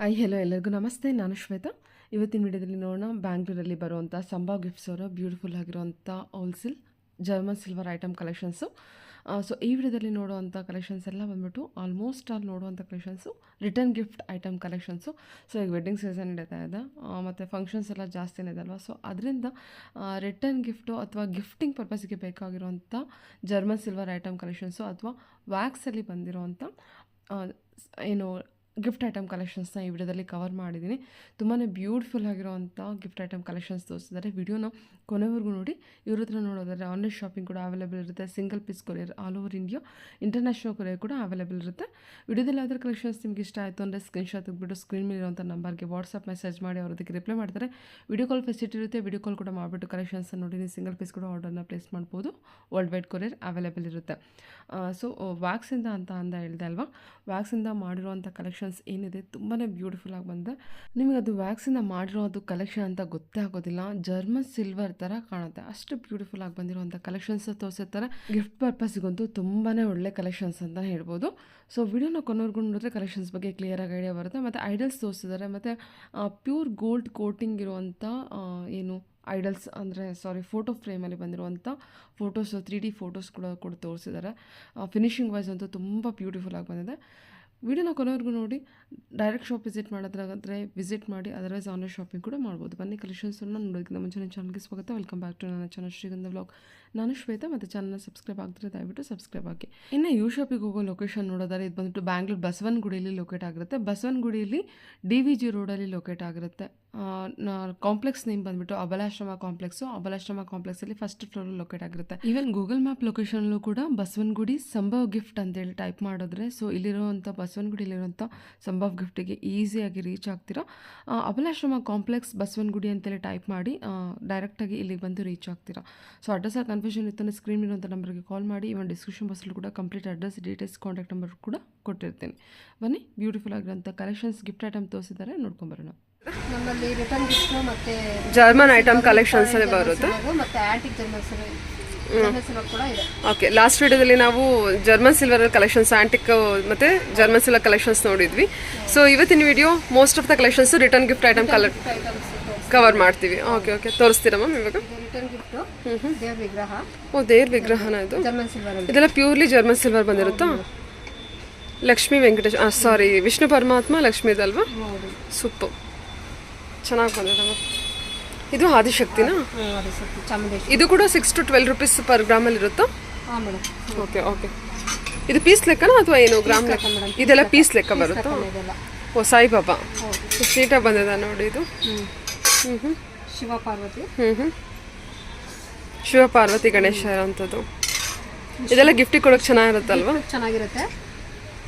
Hello ಎಲ್ಲರಿಗೂ ನಮಸ್ತೆ. ನಾನು ಶ್ವೇತಾ. ಇವತ್ತಿನ ವಿಡಿಯೋದಲ್ಲಿ ನೋಡೋಣ ಬ್ಯಾಂಗ್ಳೂರಲ್ಲಿ ಬರುವಂಥ ಸಂಭಾವ್ ಗಿಫ್ಟ್ಸ್ ಅವರ ಬ್ಯೂಟಿಫುಲ್ ಆಗಿರುವಂಥ wholesale German silver item collections. So ಈ ವಿಡಿಯೋದಲ್ಲಿ ನೋಡುವಂಥ ಕಲೆಕ್ಷನ್ಸ್ ಎಲ್ಲ ಬಂದ್ಬಿಟ್ಟು ಆಲ್ಮೋಸ್ಟ್ ಆಲ್ ನೋಡುವಂಥ collections return gift item collections. So ಈಗ ವೆಡ್ಡಿಂಗ್ ಸೀಸನ್ ನಡೀತಾ ಇದೆ ಮತ್ತು ಫಂಕ್ಷನ್ಸ್ ಎಲ್ಲ ಜಾಸ್ತಿನೇ ಇದೆ ಅಲ್ವಾ. ಸೊ ಅದರಿಂದ ರಿಟರ್ನ್ ಗಿಫ್ಟು ಅಥವಾ ಗಿಫ್ಟಿಂಗ್ ಪರ್ಪಸ್ಗೆ ಬೇಕಾಗಿರುವಂಥ ಜರ್ಮನ್ ಸಿಲ್ವರ್ ಐಟಮ್ ಕಲೆಕ್ಷನ್ಸು ಅಥವಾ ವ್ಯಾಕ್ಸಲ್ಲಿ ಬಂದಿರೋವಂಥ ಏನು ಗಿಫ್ಟ್ ಐಟಮ್ ಕಲೆಕ್ಷನ್ಸ್ನ ಈ ವಿಡಿಯೋದಲ್ಲಿ ಕವರ್ ಮಾಡಿದ್ದೀನಿ. ತುಂಬಾ ಬ್ಯೂಟಿಫುಲ್ ಆಗಿರೋವಂಥ ಗಿಫ್ಟ್ ಐಟಮ್ ಕಲೆಕ್ಷನ್ಸ್ ತೋರಿಸಿದ್ದಾರೆ. ವಿಡಿಯೋನ ಕೊನೆವರೆಗೂ ನೋಡಿ. ಇವ್ರ ಹತ್ರ ನೋಡೋದಾದರೆ ಆನ್ಲೈನ್ ಶಾಪಿಂಗ್ ಕೂಡ ಅವೈಲೇಬಲ್ ಇರುತ್ತೆ. Single piece courier all over India, international courier ಕೂಡ ಅವೈಲೇಬಲ್ ಇರುತ್ತೆ. ವಿಡಿಯೋದಲ್ಲಿ ಯಾವ್ದಾದ್ರು ಕಲೆಕ್ಷನ್ಸ್ ನಿಮ್ಗೆ ಇಷ್ಟ ಆಯಿತು ಅಂದರೆ ಸ್ಕ್ರೀನ್ಶಾಟ್ ತೆಗೆದುಬಿಟ್ಟು ಸ್ಕ್ರೀನ್ ಮೇಲೆ ಇರುವಂಥ ನಂಬರ್ಗೆ ವಾಟ್ಸಪ್ ಮೆಸೇಜ್ ಮಾಡಿ ಅವ್ರದಕ್ಕೆ ರಿಪ್ಲೈ ಮಾಡ್ತಾರೆ. ವಿಡಿಯೋ ಕಾಲ್ ಫೆಸಿಲಿಟಿ ಇರುತ್ತೆ. ವಿಡಿಯೋ ಕಾಲ್ ಕೂಡ ಮಾಡಿಬಿಟ್ಟು ಕಲೆಕ್ಷನ್ಸ್ ನೋಡಿ ನೀವು ಸಿಂಗಲ್ ಪೀಸ್ ಕೂಡ ಆರ್ಡರ್ನ ಪ್ಲೇಸ್ ಮಾಡ್ಬೋದು. ವರ್ಲ್ಡ್ ವೈಡ್ ಕೊರಿಯರ್ ಅವೈಲೇಬಲ್ ಇರುತ್ತೆ. ಸೊ ವ್ಯಾಕ್ಸಿಂದ ಅಂತ ಹೇಳಿದೆ ಅಲ್ವಾ, ವ್ಯಾಕ್ಸಿಂದ ಮಾಡಿರುವಂಥ ಕಲೆಕ್ಷನ್ಸ್ ಏನಿದೆ ತುಂಬಾ ಬ್ಯೂಟಿಫುಲ್ ಆಗಿ ಬಂದಿದೆ. ನಿಮಗೆ ಅದು ವ್ಯಾಕ್ಸಿಂದ ಮಾಡಿರೋದು ಕಲೆಕ್ಷನ್ ಅಂತ ಗೊತ್ತೇ ಆಗೋದಿಲ್ಲ. ಜರ್ಮನ್ ಸಿಲ್ವರ್ ಥರ ಕಾಣುತ್ತೆ, ಅಷ್ಟು ಬ್ಯೂಟಿಫುಲ್ ಆಗಿ ಬಂದಿರುವಂಥ ಕಲೆಕ್ಷನ್ಸ್ ತೋರಿಸಿರ್ತಾರೆ. ಗಿಫ್ಟ್ ಪರ್ಪಸ್ಗಂತೂ ತುಂಬಾ ಒಳ್ಳೆ ಕಲೆಕ್ಷನ್ಸ್ ಅಂತ ಹೇಳ್ಬೋದು. ಸೊ ವಿಡಿಯೋನ ಕೊನೆವರೆಗೂ ನೋಡಿದ್ರೆ ಕಲೆಕ್ಷನ್ಸ್ ಬಗ್ಗೆ ಕ್ಲಿಯರಾಗಿ ಐಡಿಯಾ ಬರುತ್ತೆ. ಮತ್ತು ಐಡಲ್ಸ್ ತೋರಿಸಿದ್ದಾರೆ. ಮತ್ತು ಪ್ಯೂರ್ ಗೋಲ್ಡ್ ಕೋಟಿಂಗ್ ಇರುವಂಥ ಏನು ಐಡಲ್ಸ್ ಅಂದರೆ ಫೋಟೋ ಫ್ರೇಮಲ್ಲಿ ಬಂದಿರುವಂಥ ಫೋಟೋಸ್ 3D ಫೋಟೋಸ್ ಕೂಡ ತೋರಿಸಿದ್ದಾರೆ. ಫಿನಿಶಿಂಗ್ ವೈಸ್ ಅಂತೂ ತುಂಬ ಬ್ಯೂಟಿಫುಲ್ ಆಗಿ ಬಂದಿದೆ. ವಿಡಿಯೋನ ಕೊನೆವರೆಗೂ ನೋಡಿ. ಡೈರೆಕ್ಟ್ ಶಾಪ್ ವಿಸಿಟ್ ಮಾಡೋದಾದ್ರೆ ವಿಸಿಟ್ ಮಾಡಿ, ಅದರ್ವೈಸ್ ಆನ್ಲೈನ್ ಶಾಪಿಂಗ್ ಕೂಡ ಮಾಡ್ಬೋದು. ಬನ್ನಿ ಕಲೆಕ್ಷನ್ಸನ್ನು ನೋಡೋದಕ್ಕಿಂತ ಮುಂಚೆ ನನ್ನ ಚಾನಲ್ಗೆ ಸ್ವಾಗತ. ವೆಲ್ಕಮ್ ಬ್ಯಾಕ್ ಟು ನನ್ನ ಚಾನಲ್ ಶ್ರೀಗಂಧ ವ್ಲಾಗ್. ನಾನು ಶ್ವೇತಾ. ಮತ್ತು ಚಾನಲ್ನ ಸಬ್ಸ್ಕ್ರೈಬ್ ಆಗ್ತಾರೆ, ದಯವಿಟ್ಟು ಸಬ್ಸ್ಕ್ರೈಬ್ ಆಗಿ. ಇನ್ನು ಯು ಶಾಪಿಗೆ ಹೋಗೋ ಲೊಕೇಶನ್ ನೋಡೋದಾದ್ರೆ ಇದು ಬಂದುಬಿಟ್ಟು ಬ್ಯಾಂಗ್ಳೂರು ಬಸವನಗುಡಿಯಲ್ಲಿ ಲೊಕೇಟ್ ಆಗಿರುತ್ತೆ. ಬಸವನಗುಡಿಯಲ್ಲಿ DVG ರೋಡಲ್ಲಿ ಲೊಕೇಟ್ ಆಗಿರುತ್ತೆ. ಕಾಂಪ್ಲೆಕ್ಸ್ ನೇಮ್ ಬಂದುಬಿಟ್ಟು ಅಬಲಾಶ್ರಮ ಕಾಂಪ್ಲೆಕ್ಸು. ಅಬಲಾಶ್ರಮ ಕಾಂಪ್ಲೆಕ್ಸಲ್ಲಿ ಫಸ್ಟ್ ಫ್ಲೋರಲ್ಲಿ ಲೊಕೇಟ್ ಆಗಿರುತ್ತೆ. ಈವನ್ ಗೂಗಲ್ ಮ್ಯಾಪ್ ಲೊಕೇಶನಲ್ಲೂ ಕೂಡ ಬಸವನಗುಡಿ ಸಂಭವ್ ಗಿಫ್ಟ್ ಅಂತೇಳಿ ಟೈಪ್ ಮಾಡಿದ್ರೆ ಸೊ ಇಲ್ಲಿರುವಂಥ ಬಸವನಗುಡಿಲಿರುವಂಥ ಸಂಭವ್ ಗಿಫ್ಟಿಗೆ ಈಸಿಯಾಗಿ ರೀಚ್ ಆಗ್ತೀರಾ. ಅಬಲಾಶ್ರಮ ಕಾಂಪ್ಲೆಕ್ಸ್ ಬಸವನಗುಡಿ ಅಂತೇಳಿ ಟೈಪ್ ಮಾಡಿ ಡೈರೆಕ್ಟಾಗಿ ಇಲ್ಲಿಗೆ ಬಂದು ರೀಚ್ ಆಗ್ತೀರಾ. ಸೊ ಅಡ್ರೆಸ್ ಕನ್ಫ್ಯೂಷನ್ ಇತ್ತು ಸ್ಕ್ರೀನ್ ಇರುವಂಥ ನಂಬರ್ಗೆ ಕಾಲ್ ಮಾಡಿ. ಇವನ್ ಡಿಸ್ಕ್ರಿಪ್ಷನ್ ಬಾಕ್ಸಲ್ಲೂ ಕೂಡ complete address, details, contact number ಕೂಡ ಕೊಟ್ಟಿರ್ತೀನಿ. ಬನ್ನಿ ಬ್ಯೂಟಿಫುಲ್ ಆಗಿರೋಂಥ ಕಲೆಕ್ಷನ್ಸ್ ಗಿಫ್ಟ್ ಐಟಮ್ ತೋರಿಸಿದ್ದಾರೆ, ನೋಡ್ಕೊಂಬರೋಣ. ನಮ್ಮಲ್ಲಿ ರಿಟರ್ನ್ ಗಿಫ್ಟ್ ಮತ್ತೆ ಜರ್ಮನ್ ಐಟಮ್ ಕಲೆಕ್ಷನ್ಸ್ ಬರುತ್ತೆ ಮತ್ತೆ ಆಂಟಿಕ್ ಜರ್ಮನ್ ಸಿಲ್ವರ್ ಕೂಡ ಇದೆ. ಓಕೆ, ಲಾಸ್ಟ್ ವಿಡಿಯೋದಲ್ಲಿ ನಾವು ಜರ್ಮನ್ ಸಿಲ್ವರ್ ಕಲೆಕ್ಷನ್ಸ್, ಆಂಟಿಕ್ ಮತ್ತು ಜರ್ಮನ್ ಸಿಲ್ವರ್ ಕಲೆಕ್ಷನ್ಸ್ ನೋಡಿದ್ವಿ. ಸೊ ಇವತ್ತಿನ video most of the collections return gift item cover ಮಾಡ್ತೀವಿ. ಓಕೆ, ತೋರಿಸ್ತೀರಾ ಮ್ಯಾಮ್ ಇವಾಗ? ರಿಟರ್ನ್ ಗಿಫ್ಟ್ ದೇವ್ರ ವಿಗ್ರಹ. ಓ, ದೇವ್ರ ವಿಗ್ರಹನ ಇದು? German silver. ಇದೆಲ್ಲ ಪ್ಯೂರ್ಲಿ ಜರ್ಮನ್ ಸಿಲ್ವರ್ ಬಂದಿರುತ್ತಾ? ಲಕ್ಷ್ಮೀ ವೆಂಕಟೇಶ್, ವಿಷ್ಣು ಪರಮಾತ್ಮ ಲಕ್ಷ್ಮೀದಲ್ವಾ? ಸೂಪರ್, ಚೆನ್ನಾಗಿ ಬಂದಿದೆ. ಇದು ಆದಿಶಕ್ತಿನಾ? ಇದು ಕೂಡ 6 to 12 rupees ಪರ್ ಗ್ರಾಮಲ್ಲಿ ಇರುತ್ತಾ? ಓಕೆ. ಇದು ಪೀಸ್ ಲೆಕ್ಕನಾ ಅಥವಾ ಏನು ಗ್ರಾಮ್ ಲೆಕ್ಕ? ಇದೆಲ್ಲ ಪೀಸ್ ಲೆಕ್ಕ ಬರುತ್ತಾ? ಓ, ಸಾಯಿಬಾಬಾ ನೀಟಾಗಿ ಬಂದಿದೆ ನೋಡಿ ಇದು. ಶಿವ ಪಾರ್ವತಿ ಗಣೇಶ ಇರೋಂಥದ್ದು. ಇದೆಲ್ಲ ಗಿಫ್ಟಿಗೆ ಕೊಡೋಕೆ ಚೆನ್ನಾಗಿರುತ್ತಲ್ವಾ? ಚೆನ್ನಾಗಿರುತ್ತೆ.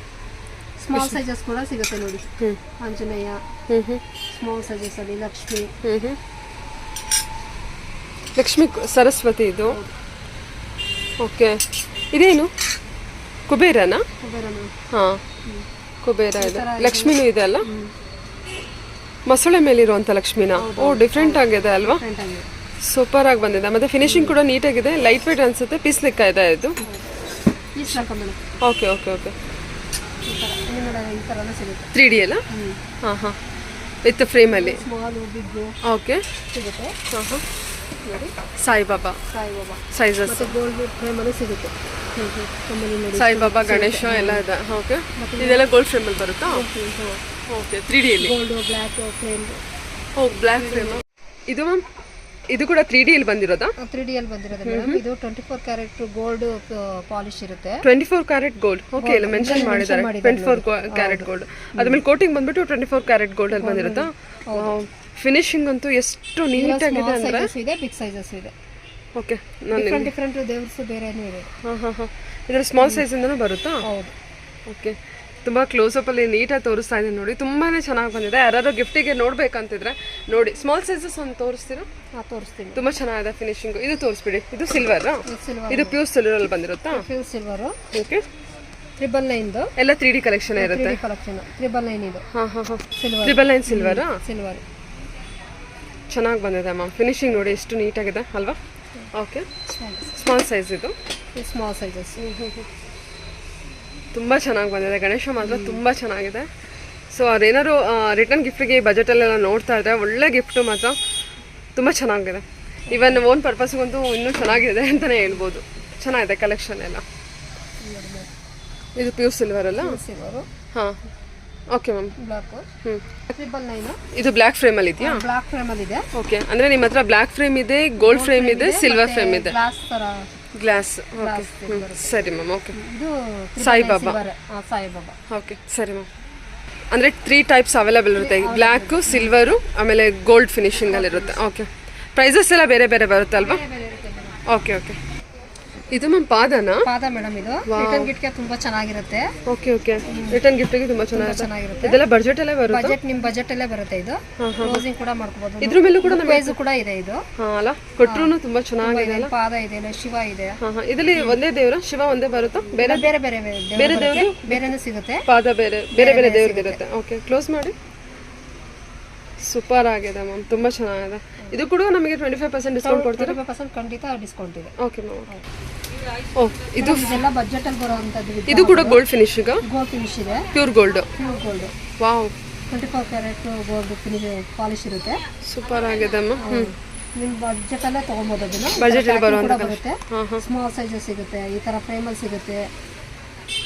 ಸ್ಮಾಲ್ ಸೈಜಸ್ ಕೂಡ ಸಿಗುತ್ತೆ ನೋಡಿ. ಆಂಜನೇಯ ಸ್ಮಾಲ್ ಸೈಜಸ್ ಅಲ್ಲಿ, ಲಕ್ಷ್ಮಿ ಸರಸ್ವತಿ ಇದು. ಓಕೆ, ಇದೇನು ಕುಬೇರನಾ? ಹಾಂ, ಕುಬೇರ ಇದೆ. ಲಕ್ಷ್ಮಿನೂ ಇದೆ ಅಲ್ಲ? ಮೊಸಳೆ ಮೇಲಿರುವಂಥ ಲಕ್ಷ್ಮಿನಾ? ಓ, ಡಿಫ್ರೆಂಟ್ ಆಗಿದೆ ಅಲ್ವಾ? ಸೂಪರ್ ಆಗಿ ಬಂದಿದೆ. ಮತ್ತು ಫಿನಿಶಿಂಗ್ ಕೂಡ ನೀಟಾಗಿದೆ. ಲೈಟ್ ವೇಟ್ ಅನಿಸುತ್ತೆ. ಪೀಸ್ ಲೆಕ್ಕ ಇದೆ ಇದು. ಓಕೆ 3D ಅಲ್ಲ? ಹಾಂ, ವಿತ್ ಫ್ರೇಮಲ್ಲಿ. ಓಕೆ, ಸಾಯಿಬಾಬಾ ಸೈಜಸ್, ಸಾಯಿಬಾಬಾ ಗಣೇಶ ಎಲ್ಲ ಇದೆ. ಓಕೆ, ಇದೆಲ್ಲ ಗೋಲ್ಡ್ ಫ್ರೇಮಲ್ಲಿ ಬರುತ್ತಾ? ಓಕೆ, 3D ಅಲ್ಲಿ. ಓ, ಬ್ಲ್ಯಾಕ್ ಫ್ರೇಮ್. ಇದು ಮ್ಯಾಮ್, ಇದು ಕೂಡ 3D ಅಲ್ಲಿ ಬಂದಿರೋದಾ? 3D ಅಲ್ಲಿ ಬಂದಿರೋದು ಮೇಡಮ್. ಇದು 24 ಕ್ಯಾರೆಟ್ ಗೋಲ್ಡ್ ಪಾಲಿಶ್ ಇರುತ್ತೆ. 24 ಕ್ಯಾರೆಟ್ ಗೋಲ್ಡ್. ಓಕೆ, ಇಲ್ಲಿ ಮೆನ್ಷನ್ ಮಾಡಿದ್ದಾರೆ 24 ಕ್ಯಾರೆಟ್ ಗೋಲ್ಡ್. ಅದ್ಮೇಲೆ ಕೋಟಿಂಗ್ ಬಂದ್ಬಿಟ್ಟು 24 ಕ್ಯಾರೆಟ್ ಗೋಲ್ಡ್ ಅಲ್ಲಿ ಬಂದಿರುತ್ತಾ? ಫಿನಿಶಿಂಗ್ ಅಂತೂ ಎಷ್ಟು ನೀಟಾಗಿದೆ ಅಂದ್ರೆ. ಇದೆ ಬಿಗ್ ಸೈಜಸ್ ಇದೆ. ಓಕೆ, ಡಿಫರೆಂಟ್ ದೇವ್ರಸ್ ಬೇರೆನೇ ಇದೆ. ಹಾಂ. ಇದರ ಸ್ಮಾಲ್ ಸೈಜ್ ಇಂದನೂ ಬರುತ್ತಾ? ಹೌದು. ಓಕೆ, ತುಂಬ ಕ್ಲೋಸಪ್ ಅಲ್ಲಿ ನೀಟಾಗಿ ತೋರಿಸ್ತಾ ಇದ್ದೀನಿ ನೋಡಿ. ತುಂಬಾ ಚೆನ್ನಾಗಿ ಬಂದಿದೆ. ಯಾರು ಗಿಫ್ಟಿಗೆ ನೋಡ್ಬೇಕಂತಿದ್ರೆ ನೋಡಿ. ಸ್ಮಾಲ್ ಸೈಜಸ್ ಒಂದು ತೋರಿಸ್ತೀರಾ? ತೋರಿಸ್ತೀನಿ. ತುಂಬ ಚೆನ್ನಾಗಿದೆ ಫಿನಿಶಿಂಗ್. ಇದು ತೋರಿಸ್ಬಿಡಿ. ಇದು ಸಿಲ್ವರ್. ಇದು ಪ್ಯೂರ್ ಸಿಲ್ವರ್ ಅಲ್ಲಿ ಬಂದಿರುತ್ತಾ? Pure silver. ಓಕೆ, 999 ಎಲ್ಲ 3D ಕಲೆಕ್ಷನ್ ಇರುತ್ತೆ. 3D ಕಲೆಕ್ಷನ್ 999 ಇದು. ಹಾಂ, 999 ಸಿಲ್ವರ್. ಚೆನ್ನಾಗಿ ಬಂದಿದೆ ಮ್ಯಾಮ್. ಫಿನಿಶಿಂಗ್ ನೋಡಿ ಎಷ್ಟು ನೀಟಾಗಿದೆ ಅಲ್ವಾ? ಓಕೆ, ಸ್ಮಾಲ್ ಸೈಜ್ ಇದು. ಸ್ಮಾಲ್ ಸೈಜಸ್ ತುಂಬ ಚೆನ್ನಾಗಿ ಬಂದಿದೆ. ಗಣೇಶ ಮಾತ್ರ ತುಂಬ ಚೆನ್ನಾಗಿದೆ. ಸೊ ಅದೇನಾದ್ರು ರಿಟರ್ನ್ ಗಿಫ್ಟಿಗೆ ಬಜೆಟಲ್ಲೆಲ್ಲ ನೋಡ್ತಾ ಇದ್ರೆ ಒಳ್ಳೆ ಗಿಫ್ಟು ಮಾತ್ರ ತುಂಬ ಚೆನ್ನಾಗಿದೆ. ಇವನ್ ಓನ್ ಪರ್ಪಸ್ಗಂತೂ ಇನ್ನೂ ಚೆನ್ನಾಗಿದೆ ಅಂತಲೇ ಹೇಳ್ಬೋದು. ಚೆನ್ನಾಗಿದೆ ಕಲೆಕ್ಷನ್ ಎಲ್ಲ. ಇದು ಪ್ಯೂರ್ ಸಿಲ್ವರ್ ಅಲ್ಲ? ಸಿಲ್ವರು. ಹಾಂ, ಓಕೆ ಮ್ಯಾಮ್. ಬ್ಲಾಕು. ಇದು ಬ್ಲ್ಯಾಕ್ ಫ್ರೇಮಲ್ಲಿ ಇದೆಯಾ? ಬ್ಲಾಕ್ ಫ್ರೇಮಲ್ಲಿ ಇದೆ. ಓಕೆ, ಅಂದರೆ ನಿಮ್ಮ ಹತ್ರ ಬ್ಲ್ಯಾಕ್ ಫ್ರೇಮ್ ಇದೆ, ಗೋಲ್ಡ್ ಫ್ರೇಮ್ ಇದೆ, ಸಿಲ್ವರ್ ಫ್ರೇಮ್ ಇದೆ. ಗ್ಲಾಸ್ ಥರ. ಗ್ಲಾಸ್. ಓಕೆ, ಸರಿ ಮ್ಯಾಮ್. ಓಕೆ, ಇದು ಸಾಯಿಬಾಬಾ. ಸಾಯಿಬಾಬಾ. ಓಕೆ, ಸರಿ ಮ್ಯಾಮ್. ಅಂದರೆ 3 ಟೈಪ್ಸ್ ಅವೈಲೇಬಲ್ ಇರುತ್ತೆ, ಬ್ಲ್ಯಾಕು, ಸಿಲ್ವರು, ಆಮೇಲೆ ಗೋಲ್ಡ್ ಫಿನಿಶಿಂಗಲ್ಲಿ ಇರುತ್ತೆ. ಓಕೆ, ಪ್ರೈಸಸ್ ಎಲ್ಲ ಬೇರೆ ಬೇರೆ ಬರುತ್ತೆ ಅಲ್ವಾ? Okay okay. ಇದು ಮ್ಯಾಮ್ ಪಾದನಾ? ಪಾದ ಮೇಡಮ್. ಇದು ರಿಟರ್ನ್ ಗಿಫ್ಟ್ಗೆ ತುಂಬಾ ಚೆನ್ನಾಗಿರುತ್ತೆ. ಓಕೆ ಓಕೆ, ರಿಟರ್ನ್ ಗಿಫ್ಟ್ಗೆ ತುಂಬಾ ಚೆನ್ನಾಗಿರುತ್ತೆ. ಇದೆಲ್ಲ ಬಜೆಟ್ ಅಲ್ಲೇ ಬರುತ್ತೆ? ಬಜೆಟ್ ನಿಮ್ಮ ಬಜೆಟ್ ಅಲ್ಲೇ ಬರುತ್ತೆ. ಇದು ಕ್ಲೋಸಿಂಗ್ ಕೂಡ ಮಾಡ್ಕೋಬಹುದು. ಇದ್ರ ಮೇಲೂ ಕೂಡ ಪ್ರೈಸ್ ಕೂಡ ಇದೆ. ಇದು ಅಲ್ಲ ಕೊಟ್ರು ತುಂಬಾ ಚೆನ್ನಾಗಿದೆ ಅಲ್ಲ? ಪಾದ ಇದೆ, ಇಲ್ಲ ಶಿವ ಇದೆ. ಇದರಲ್ಲಿ ಒಂದೇ ದೇವರ ಶಿವ ಒಂದೇ ಬರುತ್ತಾ? ಬೇರೆ ಬೇರೆ ಬೇರೆ ಬೇರೆ ದೇವರು ಬೇರೆನೂ ಸಿಗುತ್ತೆ. ಪಾದ ಬೇರೆ ಬೇರೆ ಬೇರೆ ದೇವ್ರದ್ದು ಇರುತ್ತೆ. ಓಕೆ, ಕ್ಲೋಸ್ ಮಾಡಿ. ಸೂಪರ್ ಆಗಿದೆ ಮ್ಯಾಮ್, ತುಂಬ ಚೆನ್ನಾಗಿದೆ. ಇದು ಕೂಡ ನಮಗೆ 25% ಡಿಸ್ಕೌಂಟ್ ಕೊಡ್ತೀರಾ? 25% ಖಂಡಿತ ಡಿಸ್ಕೌಂಟ್ ಇದೆ. Okay ma'am. ಓ, ಇದು ಇದೆಲ್ಲ ಬಜೆಟ್ ಅಲ್ಲಿ ಬರುವಂತದ್ದು. ಇದು ಕೂಡ ಗೋಲ್ಡ್ ಫಿನಿಶ್? ಗೋಲ್ಡ್ ಫಿನಿಶ್ ಇದೆ. Pure gold. Pure gold. Wow, 24 carat gold finish polish ಇರುತ್ತೆ. ಸೂಪರ್ ಆಗಿದೆ ಮ್ಯಾಮ್. ನಿಮ್ಮ ಬಜೆಟ್ ಅಲ್ಲೇ ತಗೊಬೋದು. ಅದನ್ನ ಬಜೆಟ್ ಅಲ್ಲಿ ಬರುವಂತ ಬರುತ್ತೆ. ಸ್ಮಾಲ್ ಸೈಜಸ್ ಸಿಗುತ್ತೆ, ಈ ತರ ಫ್ರೇಮಲ್ಲಿ ಸಿಗುತ್ತೆ.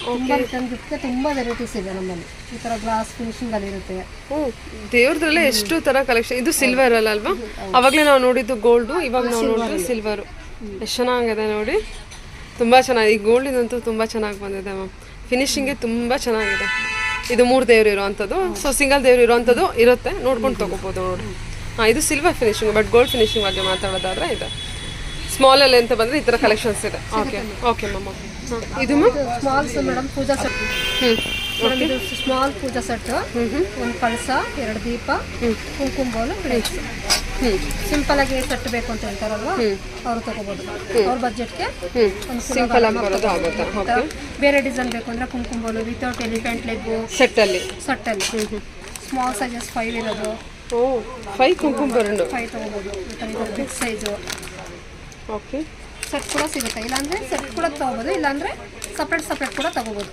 ತುಂಬಾ ರಿಟರ್ನ್ ಗಿಫ್ಟ್ಗೆ ತುಂಬಾ ವೆರೈಟೀಸ್ ಇದೆ ನಮ್ಮಲ್ಲಿ. ಈ ತರ ಗ್ಲಾಸ್ ಫಿನಿಶಿಂಗ್ ಅಲ್ಲಿ ಇರುತ್ತೆ. ಓ, ದೇವ್ರದ್ರಲ್ಲೇ ಎಷ್ಟು ತರ ಕಲೆಕ್ಷನ್. ಇದು ಸಿಲ್ವರ್ ಅಲ್ಲ ಅಲ್ವಾ? ಅವಾಗಲೇ ನಾವು ನೋಡಿದ್ದು ಗೋಲ್ಡು, ಇವಾಗ ನಾವು ನೋಡಿದ್ದು ಸಿಲ್ವರು. ಎಷ್ಟು ಚೆನ್ನಾಗಿದೆ ನೋಡಿ, ತುಂಬ ಚೆನ್ನಾಗಿ. ಈ ಗೋಲ್ಡ್ ಇದಂತೂ ತುಂಬ ಚೆನ್ನಾಗಿ ಬಂದಿದೆ ಮ್ಯಾಮ್. ಫಿನಿಶಿಂಗ್ಗೆ ತುಂಬ ಚೆನ್ನಾಗಿದೆ. ಇದು 3 ದೇವ್ರು ಇರೋವಂಥದ್ದು. ಸೊ ಸಿಂಗಲ್ ದೇವ್ರು ಇರೋವಂಥದ್ದು ಇರುತ್ತೆ, ನೋಡ್ಕೊಂಡು ತೊಗೋಬೋದು ನೋಡಿ. ಹಾಂ, ಇದು silver finishing. But gold finishing ಬಗ್ಗೆ ಮಾತಾಡೋದಾದ್ರೆ ಇದೆ. ಸ್ಮಾಲಲ್ಲಿ ಅಂತ ಬಂದರೆ ಈ ಥರ ಕಲೆಕ್ಷನ್ಸ್ ಇದೆ. Okay okay ma'am. ಓಕೆ, ಇದು ಮ್ಯಾಮ್ ಸ್ಮಾಲ್ಸ್ ಮೇಡಮ್ ಪೂಜಾ ಸೆಟ್. ಇದು ಸ್ಮಾಲ್ ಪೂಜಾ ಸೆಟ್. ಒಂದು ಕಳಸ, 2 ದೀಪ, ಕುಂಕುಮ ಬೋಲು, ಪ್ಲೇಟ್ಸ್. ಸಿಂಪಲ್ ಆಗಿ ಸೆಟ್ ಬೇಕು ಅಂತ ಹೇಳ್ತಾರಲ್ವಾ, ಅವರು ತಗೋಬಹುದು. ಅವ್ರ ಬಜೆಟ್ಗೆ ಸಿಂಪಲ್ ಆಗಿ ಬರೋದು ಆಗುತ್ತೆ. ಓಕೆ, ಬೇರೆ ಡಿಸೈನ್ ಬೇಕು ಅಂದ್ರೆ ಕುಂಕುಮ ಬೋಲು ವಿತೌಟ್ ಎಲಿಫೆಂಟ್ ಲೆಗ್ ಸೆಟ್ಟಲ್ಲಿ ಸ್ಮಾಲ್ ಸೈಜಸ್ 5 ಇರೋದು. ಓ, 5 ಕುಂಕುಮ ಬರೋದು 5 ತಗೋಬಹುದು. Big size. ಓಕೆ, ಸೆಟ್ ಕೂಡ ಸಿಗುತ್ತೆ. ಇಲ್ಲಾಂದ್ರೆ ಸೆಟ್ ಕೂಡ ತಗೋಬಹುದು, ಇಲ್ಲಾಂದ್ರೆ ಸಪ್ರೇಟ್ ಕೂಡ ತಗೋಬಹುದು.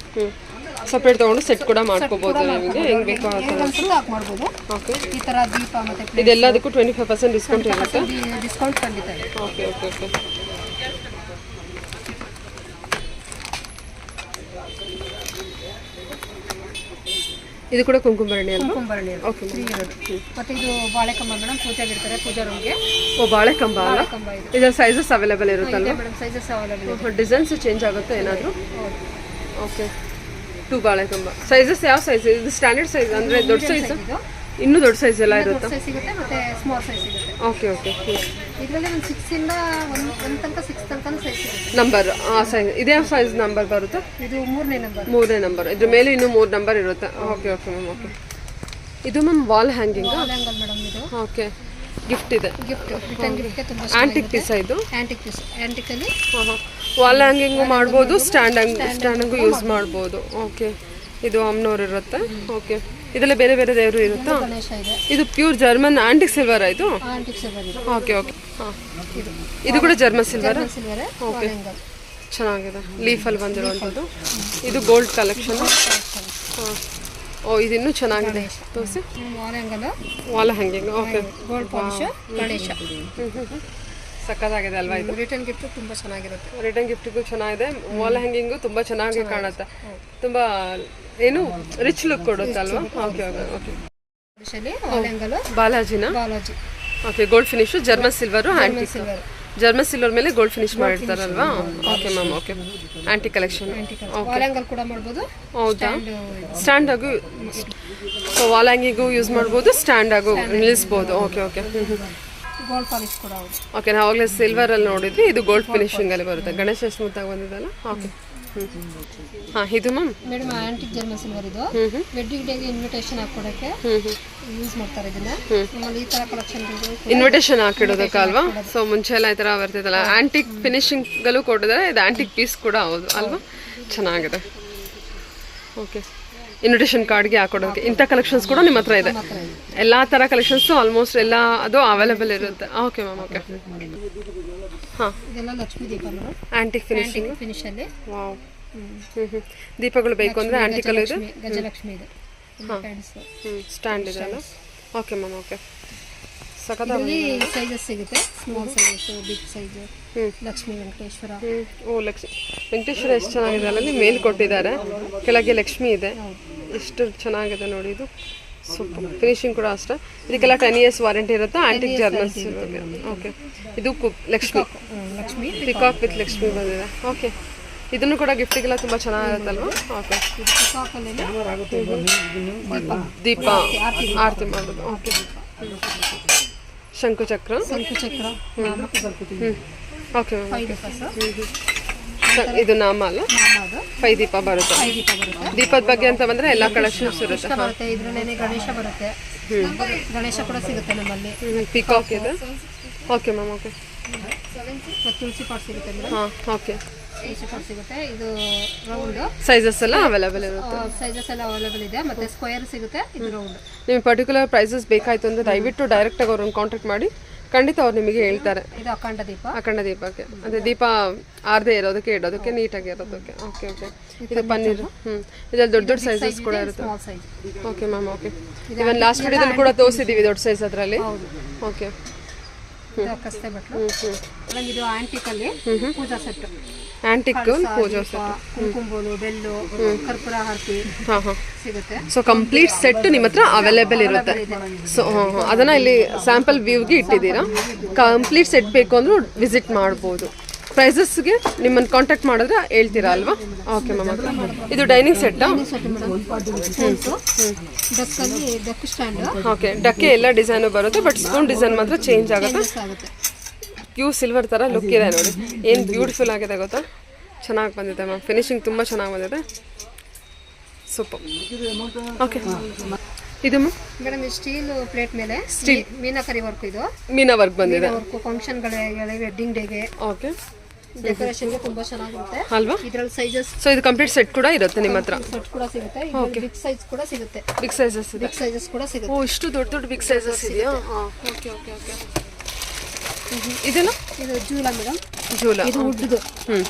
ಸಪ್ರೇಟ್ ತಗೊಂಡು ಸೆಟ್ ಕೂಡ ಮಾಡ್ಕೋಬಹುದು. ನಿಮಗೆ ಹೆಂಗ್ ಬೇಕೋ ಆ ಥರ ಹಾಕಿ ಮಾಡ್ಬೋದು. ಓಕೆ, ಈ ತರ ದೀಪ ಮತ್ತೆ ಇದೆಲ್ಲದಕ್ಕೂ 25% ಡಿಸ್ಕೌಂಟ್ ಇರುತ್ತೆ. ಡಿಸ್ಕೌಂಟ್ ಖಂಡಿತ ಇದೆ. Okay okay okay. ಇದು ಕೂಡ ಕುಂಕುಮಭರಣಿ ಅಲ್ವಾ? ಕುಂಕುಮಭರಣಿ. ಓಕೆ, ಮತ್ತೆ ಇದು ಬಾಳೆಕಂಬ ಮೇಡಮ್, ಪೂಜೆಗೆ ಇರ್ತಾರೆ ಪೂಜಾ ರೂಮ್ಗೆ. ಓ, ಬಾಳೆಕಂಬ ಅಲ್ಲ? ಕಂಬ ಇದೆ. ಇದರ ಸೈಜಸ್ ಅವೈಲೇಬಲ್ ಇರುತ್ತಲ್ವಾ? ಮೇಡಮ್ ಸೈಜಸ್ ಅವೈಲೇಬಲ್ ಇದೆ. ಡಿಸೈನ್ಸ್ ಚೇಂಜ್ ಆಗುತ್ತೆ ಏನಾದರೂ? ಓಕೆ, 2 ಬಾಳೆಕಂಬ. ಸೈಜಸ್ ಯಾವ ಸೈಜ್? ಇದು ಸ್ಟ್ಯಾಂಡರ್ಡ್ ಸೈಜ್ ಅಂದರೆ ದೊಡ್ಡ ಸೈಜ್? ಇನ್ನೂ ದೊಡ್ಡ ಸೈಜ್ ಎಲ್ಲ ಇರುತ್ತೆ? ಸೈಜ್ ಸಿಗುತ್ತೆ ಮತ್ತೆ ಸ್ಮಾಲ್ ಸೈಜ್ ಸಿಗುತ್ತೆ. Okay okay. ಇದರಲ್ಲಿ ಒಂದು 6 ಇಂದ 1 ತನಕ 6 ತನಕ ಸೈಜ್ ಸಿಗುತ್ತೆ. ನಂಬರ್ ಸೈಜ್ ಇದು ಯಾವ ಸೈಜ್ ನಂಬರ್ ಬರುತ್ತೆ? ಇದು 3ನೇ ನಂಬರ್. 3ನೇ ನಂಬರ್. ಇದ್ರ ಮೇಲೆ ಇನ್ನೂ 3 ನಂಬರ್ ಇರುತ್ತೆ. Okay okay ma'am. ಓಕೆ, ಇದು ಮ್ಯಾಮ್ ವಾಲ್ ಹ್ಯಾಂಗಿಂಗ್. ವಾಲ್ ಹ್ಯಾಂಗಲ್ ಮೇಡಮ್ ಇದು. ಓಕೆ, ಗಿಫ್ಟ್ ಇದೆ. ಗಿಫ್ಟ್ ರಿಟರ್ನ್ ಗಿಫ್ಟ್ಗೆ ತುಂಬಾ ಆಂಟಿಕ್ ಪೀಸ್ ಇದು. Antique piece. ಆಂಟಿಕ್ ಅಲ್ಲಿ ವಾಲ್ ಹ್ಯಾಂಗಿಂಗು ಮಾಡ್ಬೋದು, ಸ್ಟ್ಯಾಂಡಿಂಗು ಯೂಸ್ ಮಾಡ್ಬೋದು. ಓಕೆ, ಇದು ಅಮ್ನೋರ್ ಇರುತ್ತೆ. ಓಕೆ, ಇದೆಲ್ಲ ಬೇರೆ ಬೇರೆ ದೇವರು ಇರುತ್ತಾ? ಗಣೇಶ ಇದೆ. ಇದು ಪ್ಯೂರ್ ಜರ್ಮನ್ ಆಂಟಿಕ್ ಸಿಲ್ವರ್ ಆಯಿತು? ಆಂಟಿಕ್ ಸಿಲ್ವರ್ ಇದೆ. Okay okay. ಹಾಂ, ಇದು ಕೂಡ ಜರ್ಮನ್ ಸಿಲ್ವರ್. ಸಿಲ್ವರ್. ಓಕೆ, ಚೆನ್ನಾಗಿದೆ. ಲೀಫಲ್ಲಿ ಬಂದಿರುವಂಥದ್ದು. ಇದು ಗೋಲ್ಡ್ ಕಲೆಕ್ಷನ್. ಹಾಂ, ಓ, ಇದು ಇನ್ನೂ ಚೆನ್ನಾಗಿದೆ. ತೋರಿಸಿ. Wall hanging. Okay, gold polish Ganesha. ಸಕ್ಕತ್ತಾಗಿದೆ ಅಲ್ವಾ ಇದು? ರಿಟರ್ನ್ ಗಿಫ್ಟ್ ತುಂಬ ಚೆನ್ನಾಗಿರುತ್ತೆ. ರಿಟರ್ನ್ ಗಿಫ್ಟಿಗೂ ಚೆನ್ನಾಗಿದೆ. ವಾಲ್ ಹ್ಯಾಂಗಿಂಗು ತುಂಬ ಚೆನ್ನಾಗಿ ಕಾಣುತ್ತೆ. ತುಂಬ ಏನು ರಿಚ್ ಲುಕ್ ಕೊಡುತ್ತೆ ಅಲ್ವಾ? Okay okay okay. ಬಾಲಾಜಿನ? Balaji. Okay, gold finish, German silver, antique silver. German silver ಮೇಲೆ ಗೋಲ್ಡ್ ಫಿನಿಶ್ ಮಾಡಿರ್ತಾರಲ್ವಾ? Okay ma'am. Okay, antique collection. Wall ಹ್ಯಾಂಗಲ್ ಕೂಡ ಮಾಡ್ಬೋದು. ಹೌದಾ? ಸ್ಟ್ಯಾಂಡ್ ಆಗು, ವಾಲ್ ಹ್ಯಾಂಗಿಂಗು ಯೂಸ್ ಮಾಡ್ಬೋದು, ಸ್ಟ್ಯಾಂಡ್ ಆಗು ನಿಲ್ಲಿಸ್ಬೋದು. Okay okay. ಗೋಲ್ಡ್ ಪಾಲಿಶ್ ಕೂಡ ಹೌದು. ಓಕೆ, ನಾವು ಆವಾಗಲೇ ಸಿಲ್ವರಲ್ಲಿ ನೋಡಿದ್ವಿ. ಇದು ಗೋಲ್ಡ್ ಫಿನಿಶಿಂಗಲ್ಲಿ ಬರುತ್ತೆ. ಗಣೇಶ ಸ್ಮೂತಾಗಿ ಬಂದಿದ್ದಲ್ಲ? ಓಕೆ. ಹಾಂ, ಇದು ma'am madam antique German silver. ಇದು ವೆಡ್ಡಿಂಗ್ ಡೇಗೆ ಇನ್ವಿಟೇಷನ್ ಹಾಕೊಡಕ್ಕೆ ಯೂಸ್ ಮಾಡ್ತಾರೆ ಇದನ್ನ. ನಮ್ಮಲ್ಲಿ ಈ ತರ ಕಲೆಕ್ಷನ್ ಇನ್ವಿಟೇಷನ್ ಹಾಕಿಡೋದಕ್ಕಲ್ವಾ? ಸೊ ಮುಂಚೆ ಎಲ್ಲ ಈ ಥರ ಬರ್ತಿದ್ದಲ್ಲ. ಆಂಟಿಕ್ ಫಿನಿಶಿಂಗಲ್ಲೂ ಕೊಟ್ಟಿದ್ದಾರೆ. ಇದು ಆಂಟಿಕ್ ಪೀಸ್ ಕೂಡ ಹೌದು ಅಲ್ವಾ? ಚೆನ್ನಾಗಿದೆ. ಓಕೆ, ಇನ್ವಿಟೇಷನ್ ಕಾರ್ಡ್ಗೆ ಹಾಕೊಡೋದಕ್ಕೆ ಇಂಥ ಕಲೆಕ್ಷನ್ಸ್ ಕೂಡ ನಿಮ್ಮ ಹತ್ರ ಇದೆ? ಎಲ್ಲ ಥರ ಕಲೆಕ್ಷನ್ಸು ಆಲ್ಮೋಸ್ಟ್ ಎಲ್ಲ ಅದು ಅವೈಲೇಬಲ್ ಇರುತ್ತೆ. Okay ma'am. ಓಕೆ, ಹಾಂ, ಇದೆಲ್ಲ ಲಕ್ಷ್ಮೀ ದೀಪ ಮೇಡಮ್. Antique finishing. ಫಿನಿಶ್ ಅಲ್ಲಿ. ವಾವ್. ದೀಪಗಳು ಬೇಕು ಅಂದರೆ ಆಂಟಿಕಲ್ಲೂ ಇದೆ. ಗಜಲಕ್ಷ್ಮಿ ಇದೆ. ಹ್ಯಾಂಡ್ಸ್ ಸ್ಟ್ಯಾಂಡ್ ಇದೆ ಅಲ್ಲ. Okay ma'am, okay. ಸಖತ್ ಇಲ್ಲಿ ಸೈಜಸ್ ಸಿಗುತ್ತೆ, small sizes, big size. Lakshmi Venkateshwara. ಓ, ವೆಂಕಟೇಶ್ವರ ಎಷ್ಟು ಚೆನ್ನಾಗಿದೆ ಅಲ್ಲ, ಮೇಲೆ ಕೊಟ್ಟಿದ್ದಾರೆ, ಕೆಳಗೆ ಲಕ್ಷ್ಮಿ ಇದೆ. ಎಷ್ಟು ಚೆನ್ನಾಗಿದೆ ನೋಡಿ ಇದು. ಸೂಪರ್. ಫಿನಿಶಿಂಗ್ ಕೂಡ ಅಷ್ಟೇ. ಇದಕ್ಕೆಲ್ಲ 10 years ವಾರಂಟಿ ಇರುತ್ತೆ. Antique German silver. ಓಕೆ. ಇದು ಲಕ್ಷ್ಮಿ, ಪಿಕಾಕ್ ವಿತ್ ಲಕ್ಷ್ಮಿ ಬಂದಿದೆ. ಓಕೆ. ಇದನ್ನು ಕೂಡ ಗಿಫ್ಟಿಗೆಲ್ಲ ತುಂಬ ಚೆನ್ನಾಗಿರುತ್ತಲ್ವಾ. ಓಕೆ. ದೀಪ ಆರತಿ ಮಾಡೋದು. ಓಕೆ. ಶಂಕುಚಕ್ರ. ಓಕೆ. ಇದು ನಾಮ ಅಲ್ಲ, 5 ದೀಪ ಬರುತ್ತೆ. ದೀಪದ ಬಗ್ಗೆ ಅಂತ ಬಂದ್ರೆ ಎಲ್ಲ ಕಲೆಕ್ಷನ್ಸ್ ಇರುತ್ತೆ. ಇದ್ರಲ್ಲೇನೆ ಗಣೇಶ ಬರುತ್ತೆ, ಗಣೇಶ ಕೂಡ ಸಿಗುತ್ತೆ ನಮ್ಮಲ್ಲಿ. ಪಿಕಾಕ್ ಇದೆ. Okay ma'am, okay. ತುಳಸಿ ಪಾಟ್ ಸಿಗುತ್ತೆ ಮೇಡಮ್. ಹಾಂ, ಓಕೆ. ತುಳಸಿ ಪಾಟ್ ಸಿಗುತ್ತೆ. ಇದು ರೌಂಡ್ ಸೈಜಸ್ ಎಲ್ಲ ಅವೈಲೇಬಲ್ ಇರುತ್ತೆ. ಸೈಜಸ್ ಎಲ್ಲ ಅವೈಲೇಬಲ್ ಇದೆ. ಮತ್ತೆ ಸ್ಕ್ವೇರ್ ಸಿಗುತ್ತೆ, ಇದು ರೌಂಡ್. ನಿಮಗೆ ಪರ್ಟಿಕ್ಯುಲರ್ ಪ್ರೈಸಸ್ ಬೇಕಾಯ್ತು ಅಂದರೆ ದಯವಿಟ್ಟು ಡೈರೆಕ್ಟಾಗಿ ಅವ್ರನ್ನ ಕಾಂಟ್ಯಾಕ್ಟ್ ಮಾಡಿ, ಖಂಡಿತ ಅವ್ರು ನಿಮಗೆ ಹೇಳ್ತಾರೆ. ಇದು ಅಖಂಡ ದೀಪ. ಅಖಂಡ ದೀಪಕ್ಕೆ ಅಂದರೆ ದೀಪ ಆರದೇ ಇರೋದಕ್ಕೆ, ಇಡೋದಕ್ಕೆ, ನೀಟಾಗಿ ಇರೋದಕ್ಕೆ. Okay, okay. ಇದು ಪನ್ನೀರ್. ಇದರಲ್ಲಿ ದೊಡ್ಡ ದೊಡ್ಡ ಸೈಜಸ್ ಕೂಡ ಇರುತ್ತೆ. Okay ma'am, okay. ಇವನ್ ಲಾಸ್ಟ್ ವಿಡಿಯೋದಲ್ಲಿ ಕೂಡ ತೋರಿಸಿದ್ದೀವಿ ದೊಡ್ಡ ಸೈಜ್ ಅದರಲ್ಲಿ. ಓಕೆ. ಕಸ್ತೆ ಬಟ್ಲು. ಇದು ಆಂಟಿಕಲ್ಲಿ ಪೂಜಾ ಸೆಟ್. ಆಂಟಿಕ್ ಪೂಜಾ ಸೆಟ್. ಕುಂಕುಂಬೋಲು, ಬೆಲ್ಲು, ಕರ್ಪೂರ ಆರತಿ ಸಿಗುತ್ತೆ. ಸೊ ಕಂಪ್ಲೀಟ್ ಸೆಟ್ ನಿಮ್ಮ ಹತ್ರ ಅವೈಲೇಬಲ್ ಇರುತ್ತೆ. ಸೊ ಅದನ್ನ ಇಲ್ಲಿ ಸ್ಯಾಂಪಲ್ ವ್ಯೂಗೆ ಇಟ್ಟಿದ್ದೀರಾ. ಕಂಪ್ಲೀಟ್ ಸೆಟ್ ಬೇಕು ಅಂದ್ರೂ ವಿಸಿಟ್ ಮಾಡ್ಬೋದು. ಪ್ರೈಸಸ್ಗೆ ನಿಮ್ಮನ್ನು ಕಾಂಟ್ಯಾಕ್ಟ್ ಮಾಡಿದ್ರೆ ಹೇಳ್ತೀರಾ ಅಲ್ವಾ. Okay ma'am. ಇದು ಡೈನಿಂಗ್ ಸೆಟ್. ಓಕೆ. ಡಕ್ಕೆ ಎಲ್ಲ ಡಿಸೈನು ಬರುತ್ತೆ, ಬಟ್ ಸ್ಪೂನ್ ಡಿಸೈನ್ ಮಾತ್ರ ಚೇಂಜ್ ಆಗುತ್ತೆ. ಪ್ಯೂರ್ ಸಿಲ್ವರ್ ಥರ ಲುಕ್ ಇದೆ ನೋಡಿ. ಏನು ಬ್ಯೂಟಿಫುಲ್ ಆಗಿದೆ ಗೊತ್ತಾ. ಚೆನ್ನಾಗಿ ಬಂದಿದೆ ಮ್ಯಾಮ್. ಫಿನಿಶಿಂಗ್ ತುಂಬ ಚೆನ್ನಾಗಿ ಬಂದಿದೆ. ಸೂಪರ್. ಓಕೆ. ಇದು ಮೇಡಮ್ ಸ್ಟೀಲ್ ಪ್ಲೇಟ್ ಮೇಲೆ ಸ್ಟೀಲ್ ಮೀನಾಕರಿ ವರ್ಕ್. ಇದು ಮೀನಾ ವರ್ಕ್ ಬಂದಿದೆ. ಫಂಕ್ಷನ್ಗಳಿಗೆ, ವೆಡ್ಡಿಂಗ್ ಡೇಗೆ, ಓಕೆ, ಡೆಕೋರೇಷನ್ಗೆ ತುಂಬಾ ಚೆನ್ನಾಗಿರುತ್ತೆ ಅಲ್ವಾ. ಇದರಲ್ಲಿ ಸೈಜಸ್. ಸೊ ಇದು ಕಂಪ್ಲೀಟ್ ಸೆಟ್ ಕೂಡ ಇರುತ್ತೆ ನಿಮ್ಮ ಹತ್ರ. ಸೆಟ್ ಕೂಡ ಸಿಗುತ್ತೆ. ಬಿಗ್ ಸೈಜ್ ಕೂಡ ಸಿಗುತ್ತೆ. ಬಿಗ್ ಸೈಜಸ್ ಇದೆ. ಬಿಗ್ ಸೈಜಸ್ ಕೂಡ ಸಿಗುತ್ತೆ. ಓ, ಇಷ್ಟು ದೊಡ್ಡ ದೊಡ್ಡ ಬಿಗ್ ಸೈಜಸ್ ಇದೆಯಾ. Okay, okay, okay. ಇದೆಲ್ಲ ಇದು ಜೂಲ ಮೇಡಮ್. ಜೂಲ. ಇದು ವುಡ್ದು.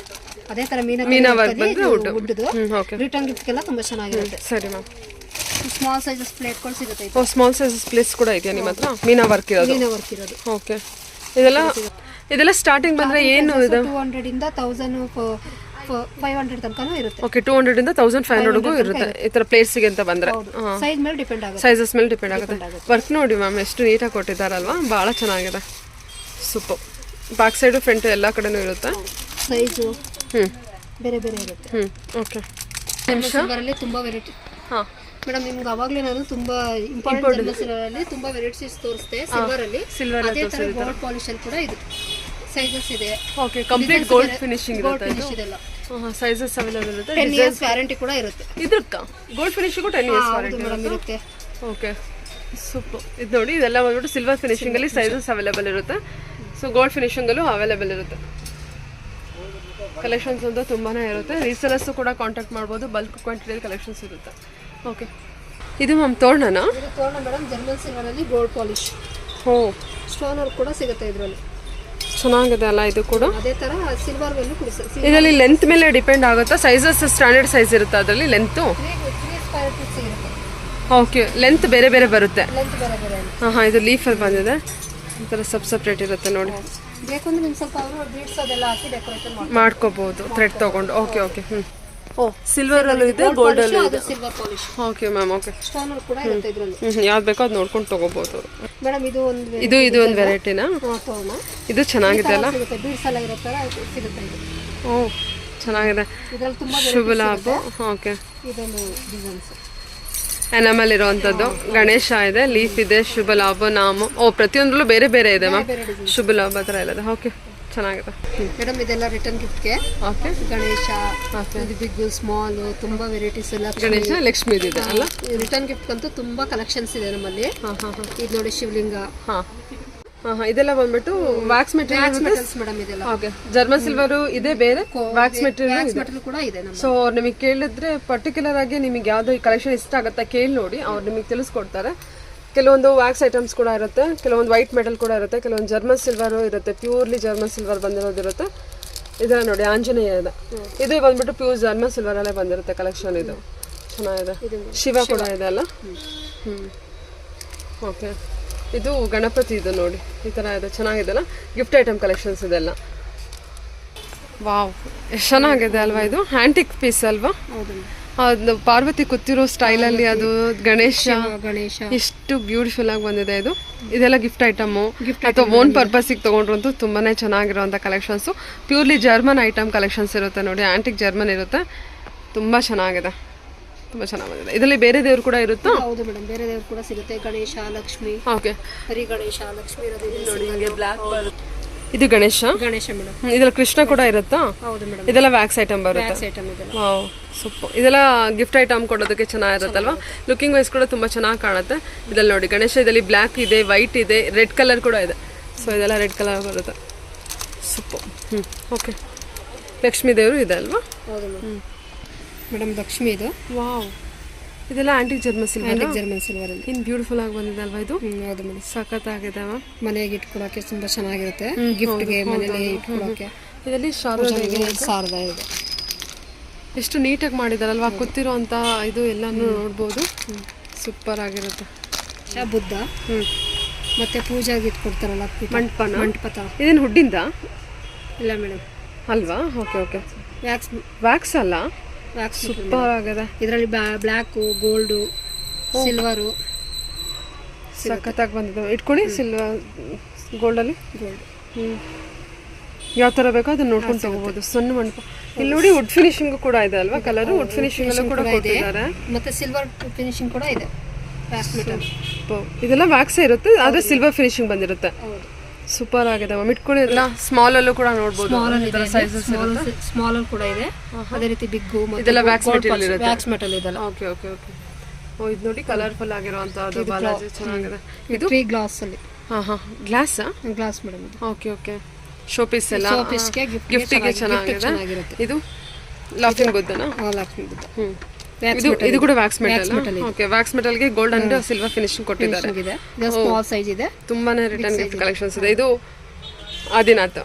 ಅದೇ ತರ ಮೀನಾ ವರ್ಕ್ ಬಂದ್ರೆ ವುಡ್ದು. ಓಕೆ. ರಿಟರ್ನ್ ಗಿಫ್ಟ್ಗೆಲ್ಲ ತುಂಬಾ ಚೆನ್ನಾಗಿರುತ್ತೆ. ಸರಿ ಮ್ಯಾಮ್. ಸ್ಮಾಲ್ ಸೈಜಸ್ ಪ್ಲೇಟ್ಗಳು ಸಿಗುತ್ತೆ. ಓ, ಸ್ಮಾಲ್ ಸೈಜಸ್ ಪ್ಲೇಟ್ಸ್ ಕೂಡ ಇದೆಯಾ ನಿಮ್ಮ ಹತ್ರ. ಮೀನಾ ವರ್ಕ್ ಇರೋದು. ಮೀನಾ ವರ್ಕ್ ಇರೋದು. ಓಕೆ. ಇದೆಲ್ಲ ಸ್ಟಾರ್ಟಿಂಗ್ ಬಂದ್ರೆ ಏನು ಇದೆ. 200 ಇಂದ 1500 ತನಕನೂ ಇರುತ್ತೆ. ಓಕೆ. 200 ಇಂದ 1500 ಇರುತ್ತೆ ಈ ತರ ಪ್ಲೇಟ್ಸ್ಗೆ ಅಂತ ಬಂದ್ರೆ. ಸೈಜ್ ಮೇಲೆ ಡಿಪೆಂಡ್ ಆಗುತ್ತೆ. ಸೈಜಸ್ ಮೇಲೆ ಡಿಪೆಂಡ್ ಆಗುತ್ತೆ. ವರ್ಕ್ ನೋಡಿ ಮ್ಯಾಮ್ ಎಷ್ಟು ನೀಟಾಗಿ ಕೊಟ್ಟಿದ್ದಾರಲ್ವಾ. ಭಾಳ ಚೆನ್ನಾಗಿದೆ. ಸೂಪರ್. ಬ್ಯಾಕ್ ಸೈಡು ಫ್ರಂಟ್ ಎಲ್ಲ ಕಡೆನೂ ಇರುತ್ತೆ. ಸೈಜು ಬೇರೆ ಬೇರೆ ಇರುತ್ತೆ. ಓಕೆ. ಸಿಲ್ವರಲ್ಲಿ ತುಂಬಾ ವೆರೈಟಿ. ಹಾಂ ಮೇಡಮ್, ನಿಮ್ಗೆ ಅವಾಗಲೇ ನಾನು ತುಂಬಾ ಇಂಪಾರ್ಟೆಂಟ್ ಸಿಲ್ವರಲ್ಲಿ ತುಂಬಾ ವೆರೈಟೀಸ್ ತೋರಿಸ್ತೆ. ಸಿಲ್ವರ್ ಅದೇ ತರ ಗೋಲ್ಡ್ ಪಾಲಿಶ್ ಅಲ್ಲಿ ಕೂಡ ಇದು ಸೈಜಸ್ ಇದೆ. ಓಕೆ. ಕಂಪ್ಲೀಟ್ ಗೋಲ್ಡ್ ಫಿನಿಶಿಂಗ್ ಇರುತ್ತೆ. ಸೈಜಸ್ ಅವೈಲೇಬಲ್ ಇರುತ್ತೆ. 10 years ವ್ಯಾರಂಟಿ ಕೂಡ ಇರುತ್ತೆ. ಇದಕ್ಕ gold finishing 10 years warranty madam ಇರುತ್ತೆ. ಓಕೆ. ಸೂಪರ್. ಇದು ನೋಡಿ, ಇದೆಲ್ಲ ಬಂದ್ಬಿಟ್ಟು ಸಿಲ್ವರ್ ಫಿನಿಶಿಂಗಲ್ಲಿ ಸೈಜಸ್ ಅವೈಲೇಬಲ್ ಇರುತ್ತೆ. ಸೊ ಗೋಲ್ಡ್ ಫಿನಿಶಿಂಗಲ್ಲೂ ಅವೈಲೇಬಲ್ ಇರುತ್ತೆ. ಕಲೆಕ್ಷನ್ಸ್ ಅಂತೂ ತುಂಬಾ ಇರುತ್ತೆ. ರೀಸೆಲರ್ಸು ಕೂಡ ಕಾಂಟ್ಯಾಕ್ಟ್ ಮಾಡ್ಬೋದು. ಬಲ್ಕ್ ಕ್ವಾಂಟಿಟಿಯಲ್ಲಿ ಕಲೆಕ್ಷನ್ಸ್ ಇರುತ್ತೆ. ಓಕೆ. ಇದು ಮ್ಯಾಮ್ ತೋರಣನಾ. ಇದು ತೋರಣ ಮೇಡಮ್. ಜರ್ಮನ್ ಸಿಲ್ವರಲ್ಲಿ ಗೋಲ್ಡ್ ಪಾಲಿಶ್. ಓ, ಸ್ಟೋನ್ ವರ್ಕ್ ಕೂಡ ಸಿಗುತ್ತೆ ಇದರಲ್ಲಿ. ಚೆನ್ನಾಗಿದೆ ಅಲ್ಲ ಇದು ಕೂಡ. ಅದೇ ತರ ಸಿಲ್ವರ್ ವೆಲ್ಲು ಕೂಡ ಸಿಗುತ್ತೆ. ಇದರಲ್ಲಿ ಲೆಂತ್ ಮೇಲೆ ಡಿಪೆಂಡ್ ಆಗುತ್ತಾ. ಸೈಜಸ್ ಸ್ಟ್ಯಾಂಡರ್ಡ್ ಸೈಜ್ ಇರುತ್ತೆ ಅದರಲ್ಲಿ ಲೆಂತು. 3 ಸ್ಕ್ವೇರ್ ಫೀಟ್ ಸಿಗುತ್ತೆ. ಓಕೆ. ಲೆಂತ್ ಬೇರೆ ಬೇರೆ ಬರುತ್ತೆ. ಲೆಂತ್ ಬೇರೆ ಬೇರೆ. ಹಾಂ, ಇದು ಲೀಫಲ್ಲಿ ಬಂದಿದೆ. ಈ ಥರ ಸಪ್ರೇಟ್ ಇರುತ್ತೆ ನೋಡಿ. ಬೇಕಂದ್ರೆ ನಿಮ್ಗೆ ಸ್ವಲ್ಪ ಅವರು ಬೀಡ್ಸ್ ಅದೆಲ್ಲ ಹಾಕಿ ಡೆಕೋರೇಷನ್ ಮಾಡ್ಕೋಬಹುದು ಥ್ರೆಡ್ ತಗೊಂಡು. Okay, okay. ಓ, ಸಿಲ್ವರ್ ಅಲ್ಲೂ ಇದೆ, ಗೋಲ್ಡ್ ಅಲ್ಲೂ ಇದೆ. Silver polish. Okay ma'am. Okay. Stone work ಕೂಡ ಇರುತ್ತೆ ಇದರಲ್ಲಿ. ಯಾವ್ದು ಬೇಕೋ ಅದು ನೋಡ್ಕೊಂಡು ತಗೋಬಹುದು. ಮೇಡಮ್ ಇದು ಒಂದು ಒಂದು ವೆರೈಟಿನಾ. ತೋರಣ ಇದು ಚೆನ್ನಾಗಿದೆ ಅಲ್ಲ. ಬೀಡ್ಸ್ ಎಲ್ಲ ಇರೋ ತರ ಸಿಗುತ್ತೆ ಇದು. ಓ, ಚೆನ್ನಾಗಿದೆ. ಇದರಲ್ಲಿ ತುಂಬಾ ಶುಭ ಲಾಭ. ಓಕೆ. ಇದೊಂದು ಡಿಸೈನ್ಸ್ ಎನಮಲ್ ಇರುವಂಥದ್ದು. ಗಣೇಶ ಇದೆ, ಲೀಫ್ ಇದೆ, ಶುಭ ಲಾಭ, ನಾಮ. ಓ, ಪ್ರತಿಯೊಂದರಲ್ಲೂ ಬೇರೆ ಬೇರೆ ಇದೆ ಮ್ಯಾಮ್. ಶುಭ ಲಾಭ ಥರ ಎಲ್ಲ ಇದೆ. ಓಕೆ, ಚೆನ್ನಾಗಿದೆ ಮೇಡಮ್. ಇದೆಲ್ಲ ರಿಟರ್ನ್ ಗಿಫ್ಟ್ಗೆ. ಓಕೆ. ಗಣೇಶ, ಬಿಗ್ ಸ್ಮಾಲ್ ತುಂಬಾ ವೆರೈಟೀಸ್ ಎಲ್ಲ. ಗಣೇಶ, ಲಕ್ಷ್ಮಿ ಇದೆ ಅಲ್ಲ. ರಿಟರ್ನ್ ಗಿಫ್ಟ್ ಅಂತೂ ತುಂಬಾ ಕಲೆಕ್ಷನ್ಸ್ ಇದೆ ನಮ್ಮಲ್ಲಿ. ಇದು ನೋಡಿ ಶಿವಲಿಂಗ. ಇದೆಲ್ಲ ಬಂದ್ಬಿಟ್ಟು ವ್ಯಾಕ್ಸ್ ಮೆಟೀರಿಯಲ್ಸ್ ಮೇಡಮ್. ಇದೆಲ್ಲ ಓಕೆ. ಜರ್ಮನ್ ಸಿಲ್ವರ್ ಇದೆ, ಬೇರೆ ವ್ಯಾಕ್ಸ್ ಮೆಟೀರಿಯಲ್ ಕೂಡ ಇದೆ. ಸೊ ನಿಮಗೆ ಕೇಳಿದ್ರೆ ಪರ್ಟಿಕ್ಯುಲರ್ ಆಗಿ ನಿಮಗೆ ಯಾವ್ದು ಕಲೆಕ್ಷನ್ ಇಷ್ಟ ಆಗುತ್ತೆ ಕೇಳಿ ನೋಡಿ, ಅವ್ರು ನಿಮಗೆ ತಿಳಿಸ್ಕೊಡ್ತಾರೆ. ಕೆಲವೊಂದು ವ್ಯಾಕ್ಸ್ ಐಟಮ್ಸ್ ಕೂಡ ಇರುತ್ತೆ, ಕೆಲವೊಂದು ವೈಟ್ ಮೆಟಲ್ ಕೂಡ ಇರುತ್ತೆ, ಕೆಲವೊಂದು ಜರ್ಮನ್ ಸಿಲ್ವರ್ ಇರುತ್ತೆ, ಪ್ಯೂರ್ಲಿ ಜರ್ಮನ್ ಸಿಲ್ವರ್ ಬಂದಿರೋದಿರುತ್ತೆ. ಇದೆಲ್ಲ ನೋಡಿ ಆಂಜನೇಯ ಇದೆ. ಇದು ಬಂದ್ಬಿಟ್ಟು ಪ್ಯೂರ್ ಜರ್ಮನ್ ಸಿಲ್ವರ್ ಅಲ್ಲೇ ಬಂದಿರುತ್ತೆ ಕಲೆಕ್ಷನ್. ಇದು ಚೆನ್ನಾಗಿದೆ. ಶಿವ ಕೂಡ ಇದೆ ಅಲ್ಲ. ಓಕೆ, ಇದು ಗಣಪತಿ ಇದು ನೋಡಿ ಈ ಥರ ಇದೆ, ಚೆನ್ನಾಗಿದೆಲ್ಲ. ಗಿಫ್ಟ್ ಐಟಮ್ ಕಲೆಕ್ಷನ್ಸ್ ಇದೆಲ್ಲ. ವಾವ್, ಎಷ್ಟು ಚೆನ್ನಾಗಿದೆ ಅಲ್ವಾ. ಇದು ಆಂಟಿಕ್ ಪೀಸ್ ಅಲ್ವಾ. ಅದು ಪಾರ್ವತಿ ಕೂತಿರೋ ಸ್ಟೈಲಲ್ಲಿ ಅದು ಗಣೇಶ ಎಷ್ಟು ಬ್ಯೂಟಿಫುಲ್ ಆಗಿ ಬಂದಿದೆ. ಇದೆಲ್ಲ ಗಿಫ್ಟ್ ಐಟಮು ಅಥವಾ ಓನ್ ಪರ್ಪಸ್ಸಿಗೆ ತೊಗೊಂಡ್ರಂತೂ ತುಂಬಾ ಚೆನ್ನಾಗಿರೋಂಥ collections. Purely German item collections ಇರುತ್ತೆ ನೋಡಿ, ಆಂಟಿಕ್ ಜರ್ಮನ್ ಇರುತ್ತೆ, ತುಂಬ ಚೆನ್ನಾಗಿದೆ, ತುಂಬ ಚೆನ್ನಾಗಿ ಬಂದಿದೆ. ಇದರಲ್ಲಿ ಬೇರೆ ದೇವ್ರು ಕೂಡ ಇರುತ್ತಾ? ಹೌದು ಮೇಡಮ್, ಬೇರೆ ದೇವ್ರು ಕೂಡ ಸಿಗುತ್ತೆ. ಗಣೇಶ, ಲಕ್ಷ್ಮಿ. ಓಕೆ, ಹರಿ ಗಣೇಶ, ಲಕ್ಷ್ಮಿ ಇರೋದು ನೋಡಿ ಹಿಂಗೆ ಬ್ಲ್ಯಾಕ್ ಬರುತ್ತೆ. ಇದು ಗಣೇಶ ಮೇಡಮ್. ಇದೆಲ್ಲ ಕೃಷ್ಣ ಕೂಡ ಇರುತ್ತಾ? ಹೌದು ಮೇಡಮ್. ಇದೆಲ್ಲ ವ್ಯಾಕ್ಸ್ ಐಟಮ್ ಬರುತ್ತೆ. ಐಟಮ್ ಇದೆ. Wow, super. ಇದೆಲ್ಲ ಗಿಫ್ಟ್ ಐಟಮ್ ಕೊಡೋದಕ್ಕೆ ಚೆನ್ನಾಗಿರುತ್ತಲ್ವಾ. ಲುಕಿಂಗ್ ವೈಸ್ ಕೂಡ ತುಂಬ ಚೆನ್ನಾಗಿ ಕಾಣುತ್ತೆ. ಇದ್ರಲ್ಲಿ ನೋಡಿ ಗಣೇಶ, ಇದರಲ್ಲಿ ಬ್ಲ್ಯಾಕ್ ಇದೆ, ವೈಟ್ ಇದೆ, ರೆಡ್ ಕಲರ್ ಕೂಡ ಇದೆ. ಸೊ ಇದೆಲ್ಲ ರೆಡ್ ಕಲರ್ ಬರುತ್ತೆ. ಸೂಪರ್. ಓಕೆ, ಲಕ್ಷ್ಮೀ ದೇವರು ಇದೆ ಅಲ್ವಾ? ಹೌದು ಮೇಡಮ್, ಲಕ್ಷ್ಮಿ ಇದು. ವಾವ್, ಇದೆಲ್ಲ ಆಂಟಿಕ್ ಜರ್ಮನ್ ಸಿಲ್ವರ್ ಸಿಲ್ವರ್ ಇನ್ ಬ್ಯೂಟಿಫುಲ್ ಆಗಿ ಬಂದಿದೆ ಅಲ್ವಾ ಇದು. ಹೌದು ಮೇಡಮ್, ಸಖತ್ತಾಗಿದೆ. ಮನೆಗೆ ಇಟ್ಕೊಳಕ್ಕೆ ತುಂಬಾ ಚೆನ್ನಾಗಿರುತ್ತೆ. ಗಿಫ್ಟ್ಗೆ ಮನೇಲಿ ಇಟ್ಕೊಳಕ್ಕೆ. ಇದರಲ್ಲಿ ಶಾರದಾ ಇದೆ. ಎಷ್ಟು ನೀಟಾಗಿ ಮಾಡಿದಾರಲ್ವಾ, ಕೂತಿರೋ ಅಂತ ಇದು ಎಲ್ಲಾನು ನೋಡ್ಬೋದು. ಸೂಪರ್ ಆಗಿರುತ್ತೆ. ಬುದ್ಧ ಮತ್ತೆ ಪೂಜೆಗೆ ಇಟ್ಕೊಡ್ತಾರಲ್ಲ ಮಂಟಪ ತರ. ಇದೇನು ಹುಡ್ಡಿಂದ? ಇಲ್ಲ ಮೇಡಮ್. ಅಲ್ವಾ? Okay okay. ವ್ಯಾಕ್ಸ್ ಅಲ್ಲ, ಸೂಪರ್ ಆಗಿದೆ. ಇದರಲ್ಲಿ ಬ್ಲ್ಯಾಕು, ಗೋಲ್ಡು, ಸಿಲ್ವರು ಸಖತ್ತಾಗಿ ಬಂದಿದೆ. ಇಟ್ಕೊಳ್ಳಿ. ಸಿಲ್ವರ್ ಗೋಲ್ಡಲ್ಲಿ ಯಾವ ಥರ ಬೇಕೋ ಅದನ್ನ ನೋಡ್ಕೊಂಡು ತಗೋಬಹುದು. ಸಣ್ಣ ಮಂಟಪ. ಇಲ್ಲಿ ನೋಡಿ ವುಡ್ ಫಿನಿಶಿಂಗ್ ಕೂಡ ಇದೆ ಅಲ್ವಾ, ಕಲರ್ ವುಡ್ ಫಿನಿಶಿಂಗ್ ಅಲ್ಲೂ ಕೂಡ ಕೊಟ್ಟಿದ್ದಾರೆ. ಮತ್ತೆ ಸಿಲ್ವರ್ ಫಿನಿಶಿಂಗ್ ಕೂಡ ಇದೆ. ಇದೆಲ್ಲ ವ್ಯಾಕ್ಸ್ ಇರುತ್ತೆ, ಆದ್ರೆ ಸಿಲ್ವರ್ ಫಿನಿಶಿಂಗ್ ಬಂದಿರುತ್ತೆ. ಸೂಪರ್ ಆಗಿದೆ ಮ್ಯಾಮ್. ಇಟ್ಕೊಳ್ಳಿ. ಎಲ್ಲ ಸ್ಮಾಲ್ ಅಲ್ಲೂ ಕೂಡ ನೋಡಬಹುದು. ಸ್ಮಾಲ್ ಅಲ್ಲಿ ಕೂಡ ಇದೆ. ಅದೇ ರೀತಿ ಬಿಗ್. ಇದೆಲ್ಲ ವ್ಯಾಕ್ಸ್ ಮೆಟೀರಿಯಲ್ ಇರುತ್ತೆ. ವ್ಯಾಕ್ಸ್ ಮೆಟಲ್ ಇದೆಲ್ಲ. Okay okay okay. ಓ, ಇದು ನೋಡಿ ಕಲರ್ಫುಲ್ ಆಗಿರುವಂತದ್ದು ಬಾಲಾಜಿ, ಚೆನ್ನಾಗಿದೆ. ಇದು 3 ಗ್ಲಾಸ್ ಅಲ್ಲಿ. Glass madam. Okay okay. Show piece ಎಲ್ಲ ಗಿಫ್ಟಿಗೆ ಚೆನ್ನಾಗಿದೆ. ಇದು ಲಾಫಿಂಗ್ ಬುದ್ಧನಾ? ಲಾಫಿಂಗ್ ಬುದ್ಧ. ಇದು ಕೂಡ ವ್ಯಾಕ್ಸ್ ಮೆಟಲ್. ಓಕೆ, ವ್ಯಾಕ್ಸ್ ಮೆಟಲ್ಗೆ ಗೋಲ್ಡ್ ಅಂಡ್ ಸಿಲ್ವರ್ ಫಿನಿಶಿಂಗ್ ಕೊಟ್ಟಿದ್ದಾರೆ. ಸ್ಮಾಲ್ ಸೈಜ್ ಇದೆ. ತುಂಬಾನೇ ರಿಟರ್ನ್ ಗಿಫ್ಟ್ ಕಲೆಕ್ಷನ್ಸ್ ಇದೆ. ಇದು ಆದಿನಾಥ್.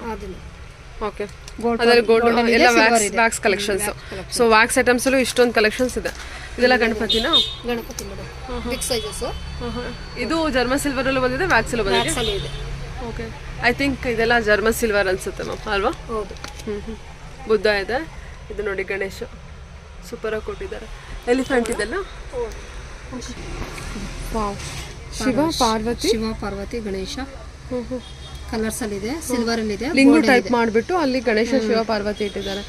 ಓಕೆ, ಅದರಲ್ಲಿ ಗೋಲ್ಡ್ ಎಲ್ಲ wax collections. So wax items ಅಲ್ಲೂ ಇಷ್ಟೊಂದು ಕಲೆಕ್ಷನ್ಸ್ ಇದೆ. ಇದೆಲ್ಲ ಗಣಪತಿನಾ? Ganapati madam, big sizes. ಇದು ಜರ್ಮನ್ ಸಿಲ್ವರ್ ಅಲ್ಲೂ ಬಂದಿದೆ, ವ್ಯಾಕ್ಸ್ ಅಲ್ಲೂ ಬಂದಿದೆ. ಓಕೆ, ಐ ಥಿಂಕ್ ಇದೆಲ್ಲ ಜರ್ಮನ್ ಸಿಲ್ವರ್ ಅನ್ಸುತ್ತೆ ಮ್ಯಾಮ್, ಅಲ್ವಾ? ಹೌದು. ಬುದ್ಧ ಇದೆ. ಇದು ನೋಡಿ ಗಣೇಶ, ಸೂಪರ್ ಆಗಿ ಕೊಟ್ಟಿದ್ದಾರೆ. ಎಲಿಫೆಂಟ್ ಇದೆಲ್ಲ. ವಾವ್, ಶಿವ ಪಾರ್ವತಿ ಗಣೇಶ ಕಲರ್ಸ್ ಅಲ್ಲಿ ಇದೆ. ಸಿಲ್ವರ್ ಅಲ್ಲಿ ಇದೆ. ಲಿಂಗು ಟೈಪ್ ಮಾಡಿಬಿಟ್ಟು ಅಲ್ಲಿ ಗಣೇಶ ಶಿವ ಪಾರ್ವತಿ ಇಟ್ಟಿದ್ದಾರೆ.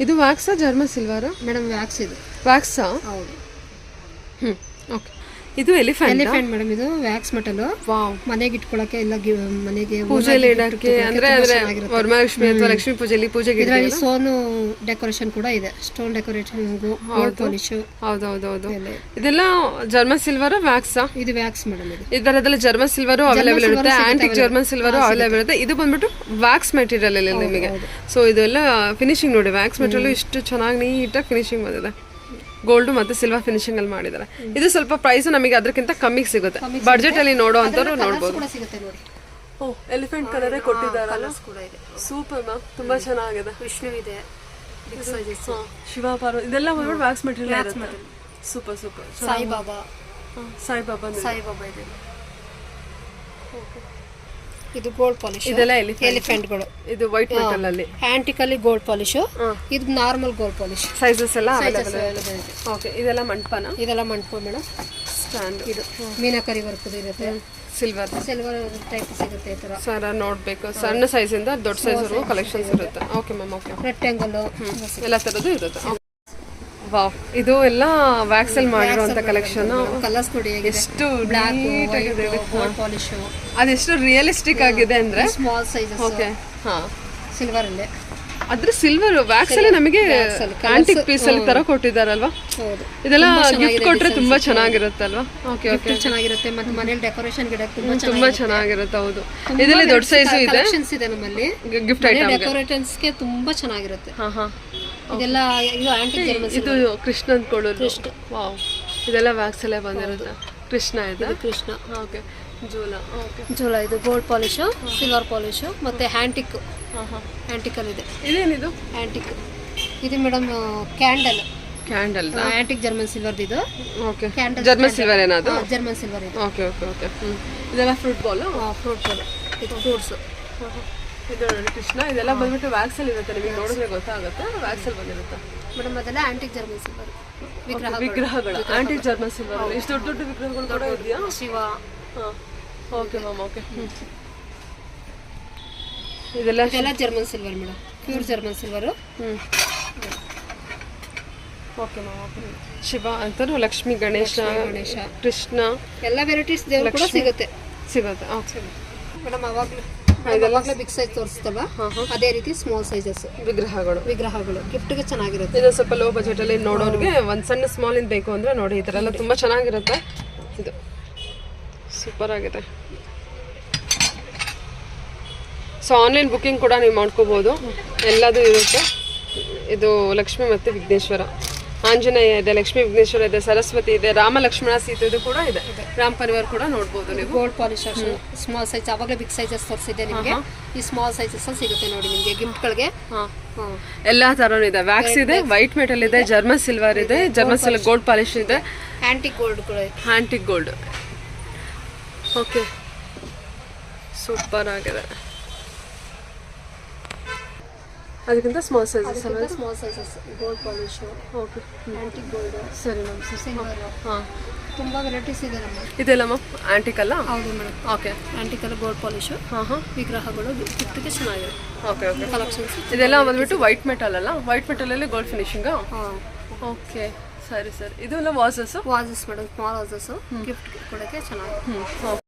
ಇದು ವ್ಯಾಕ್ಸಾ ಜರ್ಮನ್ ಸಿಲ್ವರ್? ಮೇಡಮ್ ವ್ಯಾಕ್ಸ್ ಇದು. ವ್ಯಾಕ್ಸಾ? ಹೌದು. ಓಕೆ. ಇದು ಎಲಿಫೆಂಟ್ ಮೇಡಮ್. ಇದು ವ್ಯಾಕ್ಸ್ ಮೆಟಲ್. ವಾವ್, ಮನೆಗೆ ಇಟ್ಕೊಳ್ಳಕ್ಕೆ ಎಲ್ಲ ಮನೆಗೆ ಪೂಜೆಯಲ್ಲಿ ಇಡಕ್ಕೆ, ಅಂದ್ರೆ ವರಮಹಾಲಕ್ಷ್ಮಿ ಅಥವಾ ಲಕ್ಷ್ಮಿ ಪೂಜೆಲಿ ಇದರಲ್ಲಿ ಸೋನು ಡೆಕೋರೇಷನ್ ಕೂಡ ಇದೆ. Stone decoration, gold polish. ಹೌದೌದೌದು. ಇದೆಲ್ಲ ಜರ್ಮನ್ ಸಿಲ್ವರ್ ವ್ಯಾಕ್ಸಾ? ಇದು ವ್ಯಾಕ್ಸ್ ಮೇಡಮ್. ಇದರದೆಲ್ಲ ಜರ್ಮನ್ ಸಿಲ್ವರು ಅವೈಲೇಬಲ್ ಇರುತ್ತೆ, ಆಂಟಿಕ್ ಜರ್ಮನ್ ಸಿಲ್ವರು ಅವೈಲೇಬಲ್ ಇರುತ್ತೆ. ಇದು ಬಂದ್ಬಿಟ್ಟು ವ್ಯಾಕ್ಸ್ ಮೆಟೀರಿಯಲ್ ಅಲ್ಲಿ ನಿಮಗೆ. ಸೊ ಇದೆಲ್ಲ ಫಿನಿಶಿಂಗ್ ನೋಡಿ, ವ್ಯಾಕ್ಸ್ ಮೆಟೀರಿಯಲ್ ಇಷ್ಟು ಚೆನ್ನಾಗಿ ನೀಟಾಗಿ ಫಿನಿಶಿಂಗ್ ಬಂದಿದೆ. ಗೋಲ್ಡ್ ಮತ್ತೆ ಸಿಲ್ವರ್ ಫಿನಿಶಿಂಗ್ ಅಲ್ಲಿ ಮಾಡಿದ್ದಾರೆ. ಇದು ಸ್ವಲ್ಪ ಪ್ರೈಸ್ ನಮಗೆ ಅದಕ್ಕಿಂತ ಕಮ್ಮಿಗೆ ಸಿಗುತ್ತೆ. ಬಡ್ಜೆಟ್ ಅಲ್ಲಿ ನೋಡೋ ಅಂತವ್ರು ನೋಡಬಹುದು. ಓ, ಎಲಿಫೆಂಟ್ ಕಲರೇ ಕೊಟ್ಟಿದ್ದಾರೆ. ಸೂಪರ್ ಮ್ಯಾಮ್, ತುಂಬಾ ಚೆನ್ನಾಗಿದೆ. ವಿಷ್ಣು ಇದೆ, ಶಿವ ಪಾರ್ವತಿ, ಇದೆಲ್ಲ wax material. Super super. Saibaba ಇದೆ. ಇದು ಗೋಲ್ಡ್ ಪಾಲಿಶ್. ಇದೆಲ್ಲ ಎಲಿಫೆಂಟ್ಗಳು. ಇದು ವೈಟ್ ಮೆಟಲ್ ಅಲ್ಲಿ ಆಂಟಿಕ್ ಅಲ್ಲಿ ಗೋಲ್ಡ್ ಪಾಲಿಶ್. ಇದು ನಾರ್ಮಲ್ ಗೋಲ್ಡ್ ಪಾಲಿಶ್. ಸೈಜಸ್ ಎಲ್ಲ ಅವೈಲೇಬಲ್ ಇದೆ. ಓಕೆ, ಇದೆಲ್ಲ ಮಂಟಪನ? ಇದೆಲ್ಲ ಮಂಟಪ ಮೇಡಮ್. ಸ್ಟ್ಯಾಂಡ್. ಇದು ಮೀನಾಕರಿ ವರ್ಕ್ ಇರುತ್ತೆ. ಸಿಲ್ವರ್ ಟೈಪ್ ಸಿಗುತ್ತೆ. ಈ ತರ ಸರ ನೋಡ್ಬೇಕು. ಸಣ್ಣ ಸೈಜ್ ಇಂದ ದೊಡ್ಡ ಸೈಜ್ ವರೆಗೂ ಕಲೆಕ್ಷನ್ಸ್ ಇರುತ್ತೆ. Okay ma'am. ಓಕೆ, ರೆಕ್ಟಾಂಗಲ್ ಎಲ್ಲ ತರದ್ದು ಇರುತ್ತೆ. ವಾವ್, ಇದು ಎಲ್ಲ ವ್ಯಾಕ್ಸ್ ಅಲ್ಲಿ ಮಾಡಿರುವಂತ ಕಲೆಕ್ಷನ್. ಕಲರ್ಸ್ ನೋಡಿ, ಎಷ್ಟು ಬ್ಲಾಕ್, ನೀಟಾಗಿದೆ. Gold polish. ಅದೆಷ್ಟು ರಿಯಲಿಸ್ಟಿಕ್ ಆಗಿದೆ ಅಂದ್ರೆ. Small sizes. ಓಕೆ, ಹಾ, ಸಿಲ್ವರ್ ಅಲ್ಲಿ. ಅದ್ರ ಸಿಲ್ವರ್ ವ್ಯಾಕ್ಸ್ ಅಲ್ಲಿ ನಮಗೆ ಆಂಟಿಕ್ ಪೀಸ್ ಅಲ್ಲಿ ತರ ಕೊಟ್ಟಿದ್ದಾರಲ್ವಾ. ಹೌದು. ಇದೆಲ್ಲ ಗಿಫ್ಟ್ ಕೊಟ್ರೆ ತುಂಬಾ ಚೆನ್ನಾಗಿರುತ್ತೆ ಅಲ್ವಾ. ಓಕೆ ಓಕೆ, ಚೆನ್ನಾಗಿರುತ್ತೆ. ಮತ್ತೆ ಮನೇಲಿ ಡೆಕೋರೇಷನ್ ಗಿಡಕ್ಕೆ ತುಂಬಾ ಚೆನ್ನಾಗಿರುತ್ತೆ. ಹೌದು, ಇದರಲ್ಲಿ ದೊಡ್ಡ ಸೈಜ್ ಇದೆ. ಕಲೆಕ್ಷನ್ಸ್ ಇದೆ ನಮ್ಮಲ್ಲಿ. ಗಿಫ್ಟ್ ಐಟಮ್ ಡೆಕೋರೇಷನ್ಸ್ ಗೆ ತುಂಬಾ ಚೆನ್ನಾಗಿರುತ್ತೆ. ಹಾ ಹಾ. ಇದೆಲ್ಲ ಇದು ಆಂಟಿಕ್ ಜರ್ಮನ್. ಇದು ಕೃಷ್ಣನ್ ಕೊಡೋದು. ವಾವ್, ಇದೆಲ್ಲ ವ್ಯಾಕ್ಸ್ ಅಲ್ಲೇ ಬಂದಿರುತ್ತೆ. ಕೃಷ್ಣ ಇದೆ. ಕೃಷ್ಣ. ಓಕೆ, ಜೋಲ. ಓಕೆ, ಜೋಲ. ಇದು ಗೋಲ್ಡ್ ಪಾಲಿಶ್, ಸಿಲ್ವರ್ ಪಾಲಿಶ್, ಮತ್ತೆ ಆಂಟಿಕ್. ಆಂಟಿಕ್ ಅಲ್ಲಿ ಇದೆ. ಇದೇನಿದು? ಆಂಟಿಕ್. ಇದು madam candle. Candle antique German silver ಇದು ಓಕೆ ಕ್ಯಾಂಡಲ್ ಜರ್ಮನ್ ಸಿಲ್ವರ್ ಏನದು ಜರ್ಮನ್ ಸಿಲ್ವರ್ ಇದು ಓಕೆ ಓಕೆ ಓಕೆ ಇದೆಲ್ಲ ಫ್ರೂಟ್ ಬಾಲು ಫ್ರೂಟ್ ಇದು ಫ್ರೂಟ್ಸ್ ಇದು ನೋಡಿ ಕೃಷ್ಣ ಇದೆಲ್ಲ ಬಂದ್ಬಿಟ್ಟು ವ್ಯಾಕ್ಸಲ್ಲಿ ಇರುತ್ತೆ ನಿಮಗೆ ನೋಡಿದ್ರೆ ಗೊತ್ತಾಗುತ್ತೆ ವ್ಯಾಕ್ಸಲ್ಲಿ ಬಂದಿರುತ್ತೆ ಮೇಡಮ್ ಅದೆಲ್ಲ ಆಂಟಿಕ್ ಜರ್ಮನ್ ಸಿಲ್ವರ್ ವಿಗ್ರಹಗಳು ಆಂಟಿಕ್ ಜರ್ಮನ್ ಸಿಲ್ವರ್ ಇಷ್ಟು ದೊಡ್ಡ ದೊಡ್ಡ ವಿಗ್ರಹಗಳು ಕೂಡ ಇದೆಯಾ ಶಿವ ಹಾಂ ಓಕೆ ಮ್ಯಾಮ್ ಓಕೆ ಇದೆಲ್ಲ ಇದೆಲ್ಲ German silver madam pure German silver okay ma'am okay Shiva ಅಂತಾನು ಲಕ್ಷ್ಮಿ ಗಣೇಶ ಕೃಷ್ಣ ಎಲ್ಲ ವೆರೈಟೀಸ್ ದೇವರು ಕೂಡ ಸಿಗುತ್ತೆ ಓಕೆ ಮೇಡಮ್ ಅವಾಗಲೇ ಬಿಗ್ ಸೈಜ್ ತೋರಿಸ್ತಲ್ಲ ಅದೇ ರೀತಿ ಸ್ಮಾಲ್ ಸೈಜಸ್ ವಿಗ್ರಹಗಳು ಗಿಫ್ಟ್ಗೆ ಚೆನ್ನಾಗಿರುತ್ತೆ. ಇದು ಸ್ವಲ್ಪ ಲೋ ಬಜೆಟ್ ಅಲ್ಲಿ ನೋಡೋರಿಗೆ ಒಂದು ಸಣ್ಣ ಸ್ಮಾಲ್ ಇಂದ ಬೇಕು ಅಂದ್ರೆ ನೋಡಿ ಈ ಥರ ಎಲ್ಲ ತುಂಬ ಚೆನ್ನಾಗಿರುತ್ತೆ. ಇದು ಸೂಪರ್ ಆಗಿದೆ. ಸೊ ಆನ್ಲೈನ್ ಬುಕ್ಕಿಂಗ್ ಕೂಡ ನೀವು ಮಾಡ್ಕೋಬೋದು, ಎಲ್ಲದೂ ಇರುತ್ತೆ. ಇದು ಲಕ್ಷ್ಮಿ ಮತ್ತು ವಿಘ್ನೇಶ್ವರ, ಆಂಜನೇಯ ಇದೆ, ಲಕ್ಷ್ಮೀ ವಿಘ್ನೇಶ್ವರ ಇದೆ, ಸರಸ್ವತಿ ಇದೆ, ರಾಮ ಲಕ್ಷ್ಮಣ ಸೀತೆ ಇದು ಕೂಡ ಇದೆ. ರಾಮ್ ಪರಿವಾರ ಕೂಡ ನೋಡ್ಬೋದು ನೀವು. ಗೋಲ್ಡ್ ಪಾಲಿಶ್ ಸ್ಮಾಲ್ ಸೈಜ್, ಅವಾಗಲೇ ಬಿಗ್ ಸೈಜಸ್ ತೋರಿಸಿದೆ ನಿಮಗೆ. ಈ ಸ್ಮಾಲ್ ಸೈಜಸ್ ಸಿಗುತ್ತೆ ನೋಡಿ ನಿಮಗೆ ಗಿಫ್ಟ್ಗಳಿಗೆ. ಎಲ್ಲ ಥರನೂ ಇದೆ. ವ್ಯಾಕ್ಸ್ ಇದೆ, ವೈಟ್ ಮೆಟಲ್ ಇದೆ, ಜರ್ಮನ್ ಸಿಲ್ವರ್ ಇದೆ, ಜರ್ಮನ್ ಸಿಲ್ವರ್ ಗೋಲ್ಡ್ ಪಾಲಿಶ್ ಇದೆ, ಆಂಟಿಕ್ ಗೋಲ್ಡ್ ಕೂಡ ಇದೆ. Antique gold. ಓಕೆ, ಸೂಪರ್ ಆಗಿದೆ. ಅದಕ್ಕಿಂತ small sizes small sizes gold polish. Okay, antique gold. ಸರಿ ಮ್ಯಾಮ್. ಸಿಲ್ವರ್. ಹಾಂ, ತುಂಬ ವೆರೈಟೀಸ್ ಇದೆ ನಮ್ಮ. ಇದೆಲ್ಲ ಮ್ಯಾಮ್ ಆಂಟಿಕ್ ಅಲ್ಲ? ಹೌದು ಮೇಡಮ್. ಓಕೆ, ಆಂಟಿಕ್ ಅಲ್ಲ ಗೋಲ್ಡ್ ಪಾಲಿಶ್. ವಿಗ್ರಹಗಳು ಗಿಫ್ಟ್ಗೆ ಚೆನ್ನಾಗಿದೆ. Okay okay. ಕಲೆಕ್ಷನ್ಸ್ ಇದೆಲ್ಲ ಬಂದ್ಬಿಟ್ಟು ವೈಟ್ ಮೆಟಲ್ ಅಲ್ಲ? ವೈಟ್ ಮೆಟಲಲ್ಲಿ ಗೋಲ್ಡ್ ಫಿನಿಶಿಂಗಾ? ಓಕೆ, ಸರಿ ಸರಿ. ಇದೆಲ್ಲ vases madam, small vases gift ಕೊಡೋಕ್ಕೆ ಚೆನ್ನಾಗಿದೆ.